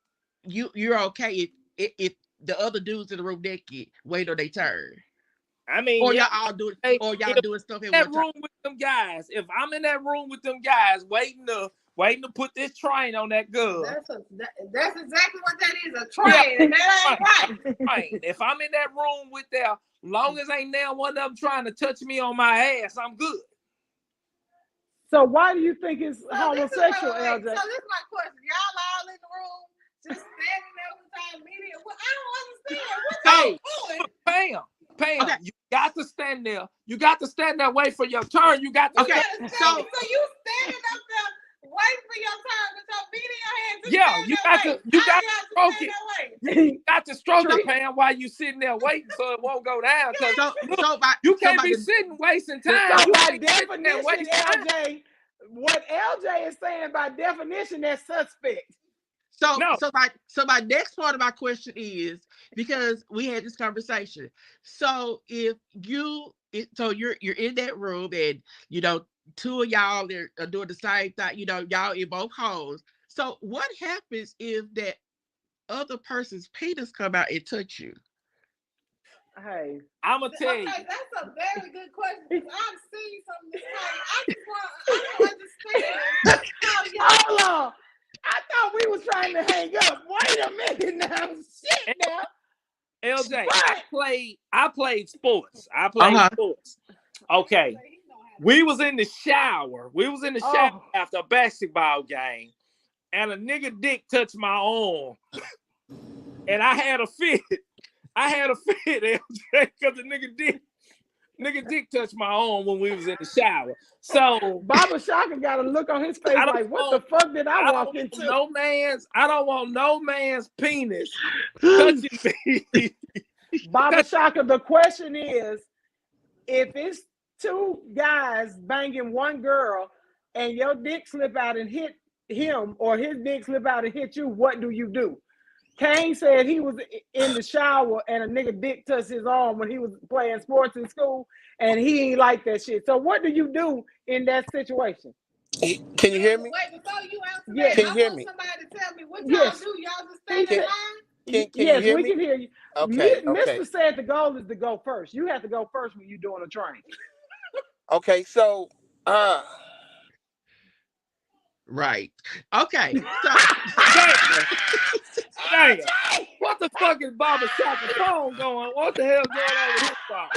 you're okay if the other dudes in the room naked wait on their turn, I mean, or yeah. y'all all doing, Hey, or y'all if doing stuff at that one time? room with them guys. If I'm in that room with them guys waiting to put this train on that girl. That's exactly what that is, a train, and that ain't right. Train. If I'm in that room with them, long as ain't now one of them trying to touch me on my ass, I'm good. So why do you think it's So homosexual, this is, LJ? So this is my question. Y'all all in the room, just standing there with y'all media. Well, I don't understand. What Hey, y'all doing? Pam, Okay. you got to stand there. You got to stand there, wait for your turn. You got to Okay, stand- So you standing up there waiting for your turn with your media in your hands. Yeah, you got to stroke it, Pam, while you sitting there waiting so it won't go down. Because you can't be sitting wasting time. So You by can't be sitting there definition, wasting time. LJ, what LJ is saying by definition, that's suspect. So No. my next part of my question is, because we had this conversation. So if you're in that room and 2 of y'all are doing the same thing, y'all in both holes. So what happens if that other person's penis come out and touch you? Hey, I'm gonna tell you. Okay, that's a very good question. Because I've seen some of this I don't understand how y'all. hold on. I thought we was trying to hang up. Wait a minute now. Shit now. LJ, What? I played sports. Sports. Okay. We was in the shower. After a basketball game, and a nigga dick touched my arm, and I had a fit. LJ, because the nigga Nigga dick touched my arm when we was in the shower. So Baba Shaka got a look on his face I don't like, what want- the fuck did I walk don't want into? I don't want no man's penis touching me. Baba Shaka, the question is, if it's two guys banging one girl and your dick slip out and hit him, or his dick slip out and hit you, what do you do? Kane said he was in the shower and a nigga dick touched his arm when he was playing sports in school, and he ain't like that shit. So what do you do in that situation? Can you hear me? Wait, before you answer Yes. that, Can you I hear want me? somebody to tell me what Yes. y'all do. Y'all just stand in line? Can Yes, you hear we me? can hear you. Okay. Mr. said the goal is to go first. You have to go first when you're doing a train. Okay. So, Right. Okay. So Damn. What the fuck is Baba Shaka's phone going? What the hell going on with his phone?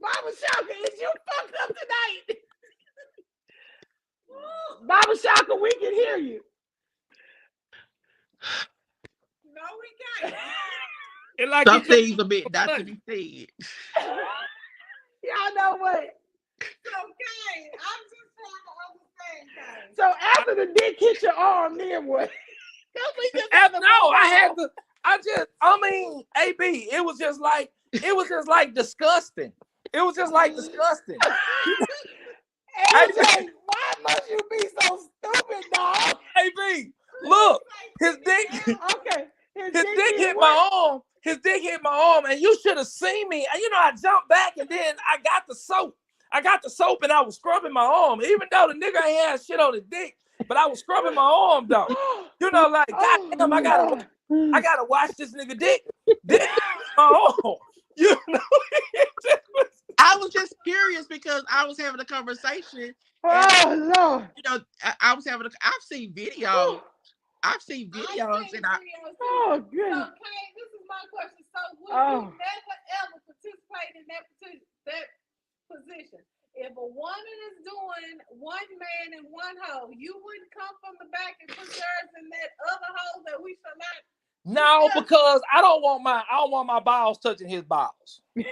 Baba Shaka, is you fucked up tonight? Baba Shaka, we can hear you. No, we can't. And like some he just- things a bit not to be said. Y'all know what? Okay, I'm just trying to understand things. So after the dick hit your arm, then what? I mean, AB, it was just like disgusting. It was just like disgusting. AJ, why must you be so stupid, dog? AB, look, his dick Okay. his dick hit my arm. His dick hit my arm, and you should have seen me. And I jumped back, and then I got the soap. And I was scrubbing my arm, even though the nigga ain't had shit on his dick. But I was scrubbing my arm though. Like, goddamn, I gotta watch this nigga dick hit my arm. I was just curious because I was having a conversation. Oh Lord. I was having I've seen videos. I've seen and videos too. Oh So, goodness. Kane, this is my question. So, would Oh. you never ever participate in that position? If a woman is doing one man and one hoe, you wouldn't come from the back and put yours in that other hole that we shall not. No, because I don't want my balls touching his balls. Okay.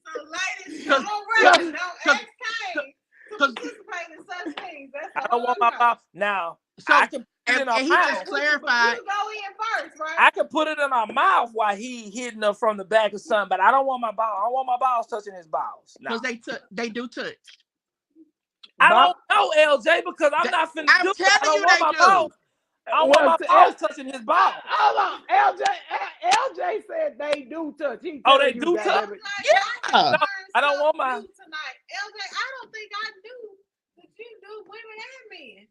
So, ladies, don't rush. Don't ask Kane to participate in such things. That's I don't want my balls. Now, So I can put it in and our he mouth. just clarified. You go in first, right? I can put it in our mouth while he hitting her from the back or something, but I don't want my balls. I don't want my balls touching his balls. No. Because they do touch. I don't know, LJ, because I'm not finna I'm do it. telling I don't you want they my do. balls. I don't want my balls touching his balls. Hold on. LJ said they do touch. He Oh, telling they you do that, touch? baby. Yeah. I don't want my. Tonight, LJ. I don't think I knew that you do women and men.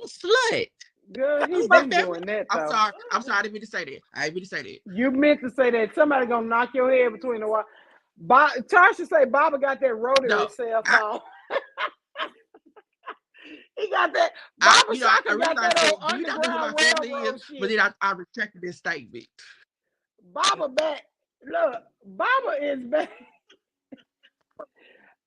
Slut. Good, he's My been family- doing that I'm though. sorry. I didn't mean to say that. You meant to say that. Somebody gonna knock your head between the wires. Tasha say Baba got that rotary No, cell phone. He got that. Baba Shaka got that old do you not know who my underground family railroad is? shit. But then I retracted this statement. Baba back. Look, Baba is back.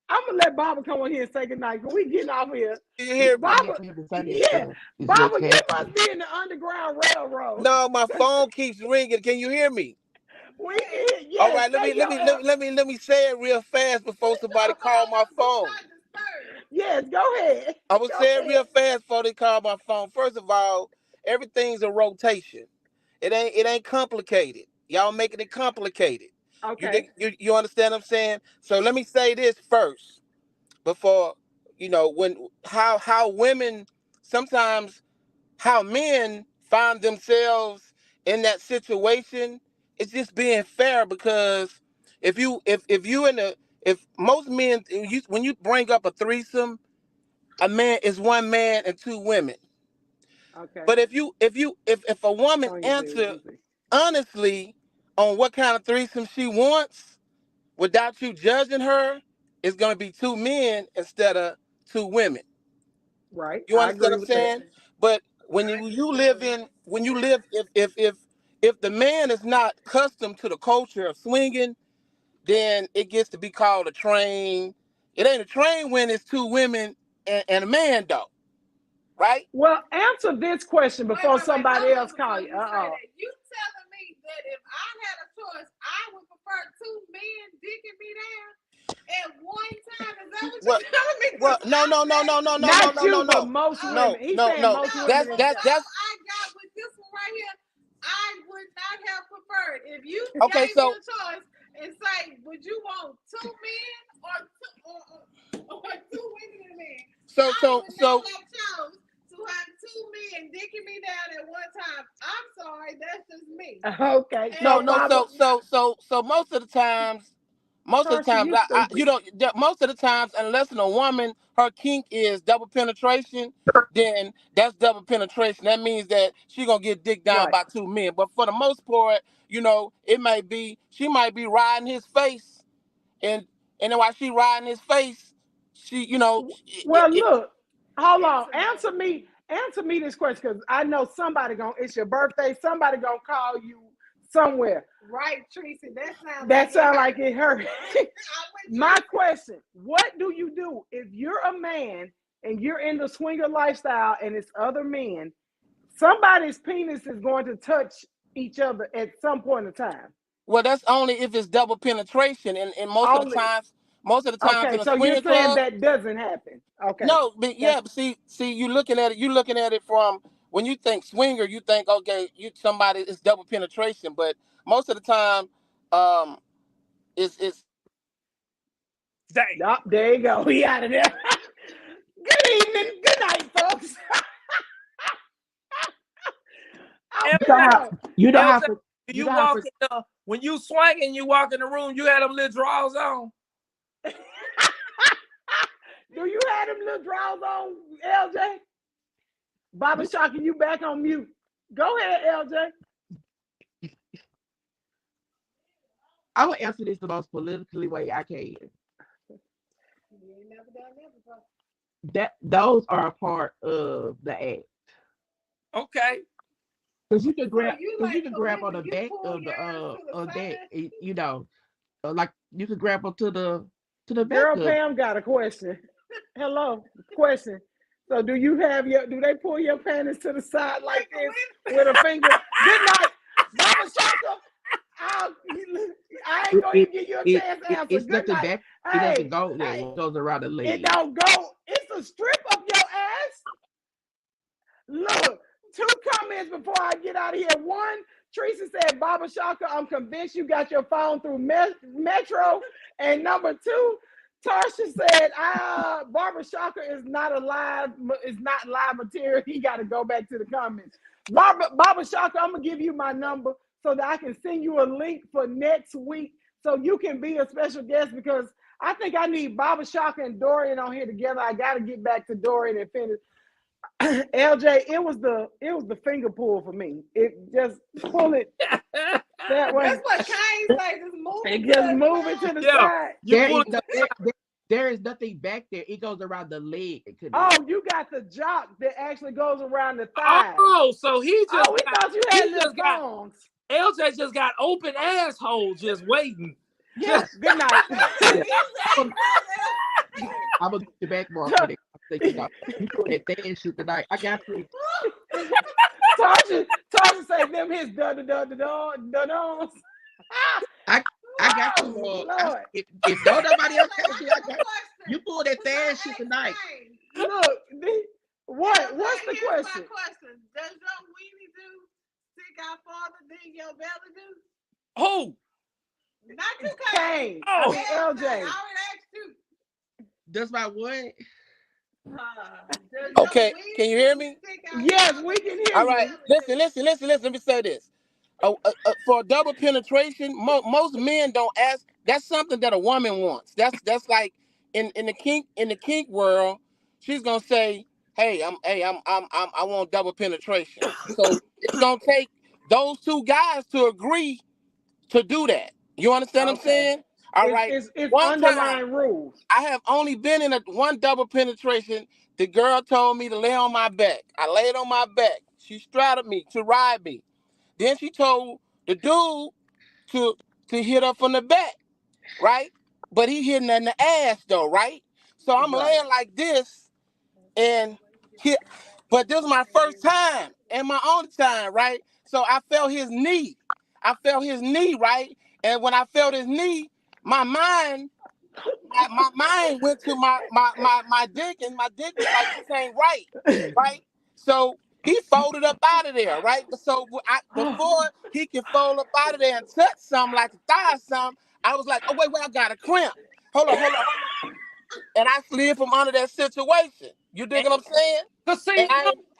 I'm gonna let Baba come on here and say goodnight. Cause we getting off here. can you hear me? Baba, yeah. Baba, you must be in the underground railroad. No, my phone keeps ringing. Can you hear me? We yes, All right, let me say it real fast before somebody call my phone. Yes, go ahead. I will say it real fast before they call my phone. First of all, everything's a rotation. It ain't complicated. Y'all making it complicated. Okay. You understand what I'm saying? So let me say this first before how women sometimes how men find themselves in that situation. It's just being fair because if most men when you bring up a threesome, a man is one man and two women. Okay. But if a woman answer honestly on what kind of threesome she wants without you judging her, it's gonna be two men instead of two women. Right. You understand what I'm saying? But when you live if the man is not accustomed to the culture of swinging, then it gets to be called a train. It ain't a train when it's two women and a man though. Right? Well, answer this question before Wait, somebody hold else on call before you. say that. You telling me that if I had a choice, I would prefer two men dicking me down at one time. Is that what Well, you're telling me? well, 'Cause no, I no, no, said, no, no, no, no, Not no, you, no, but no, most oh, women. He's saying no. most no, women. the That's job I got with this one right here, I would not have preferred. If you okay. gave me So a choice and say, would you want two men or two women men? so I so would so not have chose to have two men dicking me down at one time. I'm sorry, that's just me. Okay, And so no, Baba, so most of the times, Tarsha, you you stupid. don't. Most of the times, unless a woman, her kink is double penetration, then that's double penetration. That means that she gonna get dicked down Right. by two men. But for the most part, it might be she might be riding his face, and then while she riding his face, she, Well, look, hold on. listen, Answer me. Answer me this question, because I know somebody gonna. It's your birthday. Somebody gonna call you somewhere. right, Tracy, that sounds That sound like like it hurt. I'm with My Tracy. question: what do you do if you're a man and you're in the swinger lifestyle and it's other men? Somebody's penis is going to touch each other at some point in time. well, that's only if it's double penetration, and Only most of the times okay. in a So you're swinger saying club. that doesn't happen? Okay, No, but that's yeah, but see, you looking at it from when you think swinger, you think okay, you somebody it's double penetration, but most of the time, um, it's Dang. oh, there you go. He out of there. Good evening. Good night, folks. LJ, You don't Okay, have, so you don't have LJ, to, you you don't have walk to. in the when you swinging, you walk in the room, you had them little drawers on. do you have them little drawers on, LJ? Baba Shaka, you back on mute. Go ahead, LJ. I will answer this the most politically way I can. You ain't never done that before. That those are a part of the act. Okay. Because you So you can like grab so on the you back pull of the yours to the of that, side? like you can grab onto the back Girl, of it. Pam got a question. Hello, question. So do they pull your panties to the side like this with a finger? Good night, Baba Shaka. I ain't gonna It, even give you a it, chance to it answer. it's Good nothing night. back. It doesn't Hey, go there. hey, It goes around the it leg. don't go. It's a strip of your ass. Look, two comments before I get out of here. One, Teresa said, Baba Shaka, I'm convinced you got your phone through Metro. And number two, Tarsha said, Barbara Shaka is not live material. He got to go back to the comments. Baba Shaka, I'm going to give you my number so that I can send you a link for next week so you can be a special guest, because I think I need Baba Shaka and Dorian on here together. I got to get back to Dorian and finish. LJ, it was the finger pull for me. It just pull it that way. That's what Kane say. Just move It it just to the move it to side. the Yeah. side. You There pull is it. no there is nothing back there. It goes around the leg. It could Oh, you got the jock that actually goes around the thigh. Oh, so he just Oh, we got thought you he had little just got thongs. LJ just got open asshole just waiting. yeah. Good night. Yeah. I'm gonna get your back mark for that. I'm thinking, you put that thing shit tonight. I got you. Tarsha say them his da-da-da-da-da-da-da. I got you. Lord. If don't nobody else I has you, got I a got question. you. Pull that We thing gonna shit ask tonight. Kane. Look, what's the Here's question? my question. Does your weenie do stick out farther than your belly do? Who? Not you, Kane. Kane. Oh. I mean, LJ. I already asked you. Does my what? Does okay. your weenie Can you hear me? stick out Yes, farther we than can your hear All you. right. belly do? Listen. Let me say this. For double penetration, most men don't ask. That's something that a woman wants. That's like in the kink world, she's gonna say, "Hey, I want double penetration." So it's gonna take those two guys to agree to do that. You understand what I'm Okay. saying? All right. It's One time, underlying rules. I have only been in one double penetration. The girl told me to lay on my back. I laid on my back. She straddled me to ride me. Then she told the dude to hit her from the back, right? But he hitting her in the ass though, right? So I'm Right. laying like this, and he, but this was my first time and my only time, right? So I felt his knee. I felt his knee, right? And when I felt his knee, my mind went to my dick, and my dick was like, this ain't right? So he folded up out of there, right? So before he could fold up out of there and touch something like a thigh or something, I was like, oh wait, I got a cramp. Hold on. And I slid from under that situation. You dig what I'm saying? Cause see, And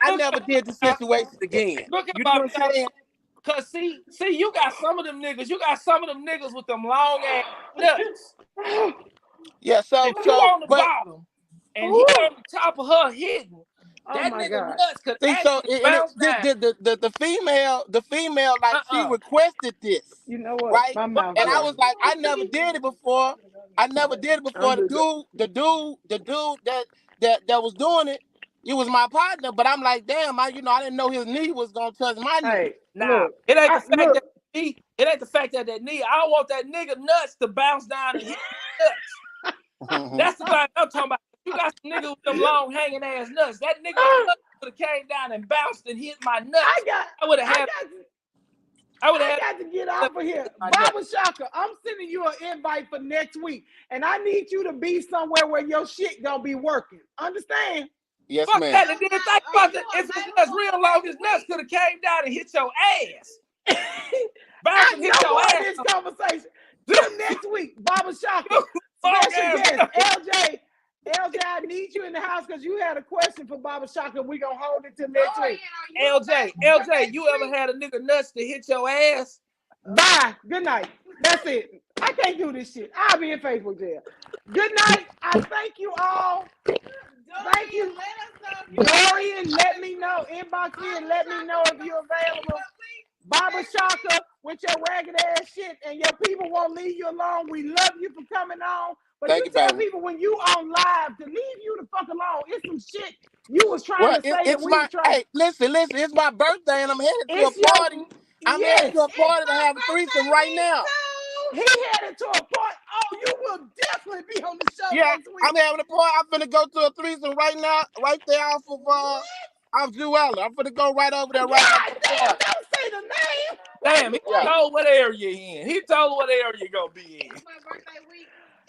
I never did the situation again. Look at You know what I'm saying? Cause see, you got some of them niggas. You got some of them niggas with them long ass nuts. Yeah. So you on the bottom, and he on the top of her hidden. That nigga God. nuts could see, so bounce down. the female, like she requested this. You know what? Right? My mouth. And I was like, I never did it before. The dude that was doing it, he was my partner. But I'm like, damn, I didn't know his knee was gonna touch my knee. Hey, nah, look, it ain't the fact that knee. It ain't the fact that knee. I don't want that nigga nuts to bounce down and hit nuts. That's the thing I'm talking about. You got some niggas with them long hanging ass nuts. That nigga would have came down and bounced and hit my nuts. I would have had. I got to get off of here. Baba Shaka, I'm sending you an invite for next week, and I need you to be somewhere where your shit gonna be working. Understand? Yes, fuck ma'am. That, and then think about that. If his nuts real long, his nuts could have came down and hit your ass. I know this conversation. Till next week, Baba Shaka. Special guest, LJ, I need you in the house because you had a question for Baba Shaka. We're going to hold it till next week. LJ, you ever had a nigga nuts to hit your ass? Bye. Good night. That's it. I can't do this shit. I'll be in Facebook jail. Good night. I thank you all. Thank you. Dorian, let me know. Inbox me and let me know if you're available. Baba Shaka with your ragged ass shit, and your people won't leave you alone. We love you for coming on. But Thank you tell people when you on live to leave you the fuck alone. It's some shit you was trying to say that we was trying. Hey, listen, it's my birthday and I'm headed to a party. I'm headed to a party to have a threesome right now. He headed to a party. Oh, you will definitely be on the show next week. I'm having a party. I'm finna go to a threesome right now, right there off of Jewella. I'm finna go right over there right now. Damn, don't say the name. Damn, he told what area he in. He told what area you gonna be in. It's my birthday week.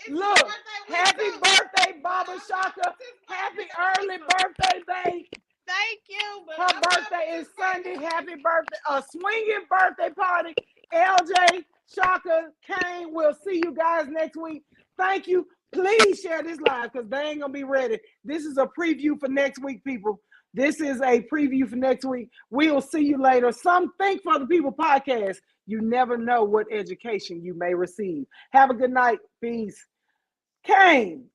Look, happy birthday, Baba Shaka. Happy early birthday, babe. Thank you. Her birthday is Sunday. Happy birthday. A swinging birthday party. LJ, Shaka, Kane, we'll see you guys next week. Thank you. Please share this live because they ain't going to be ready. This is a preview for next week, people. This is a preview for next week. We'll see you later. Some Think for the People podcast. You never know what education you may receive. Have a good night. Peace. Kane,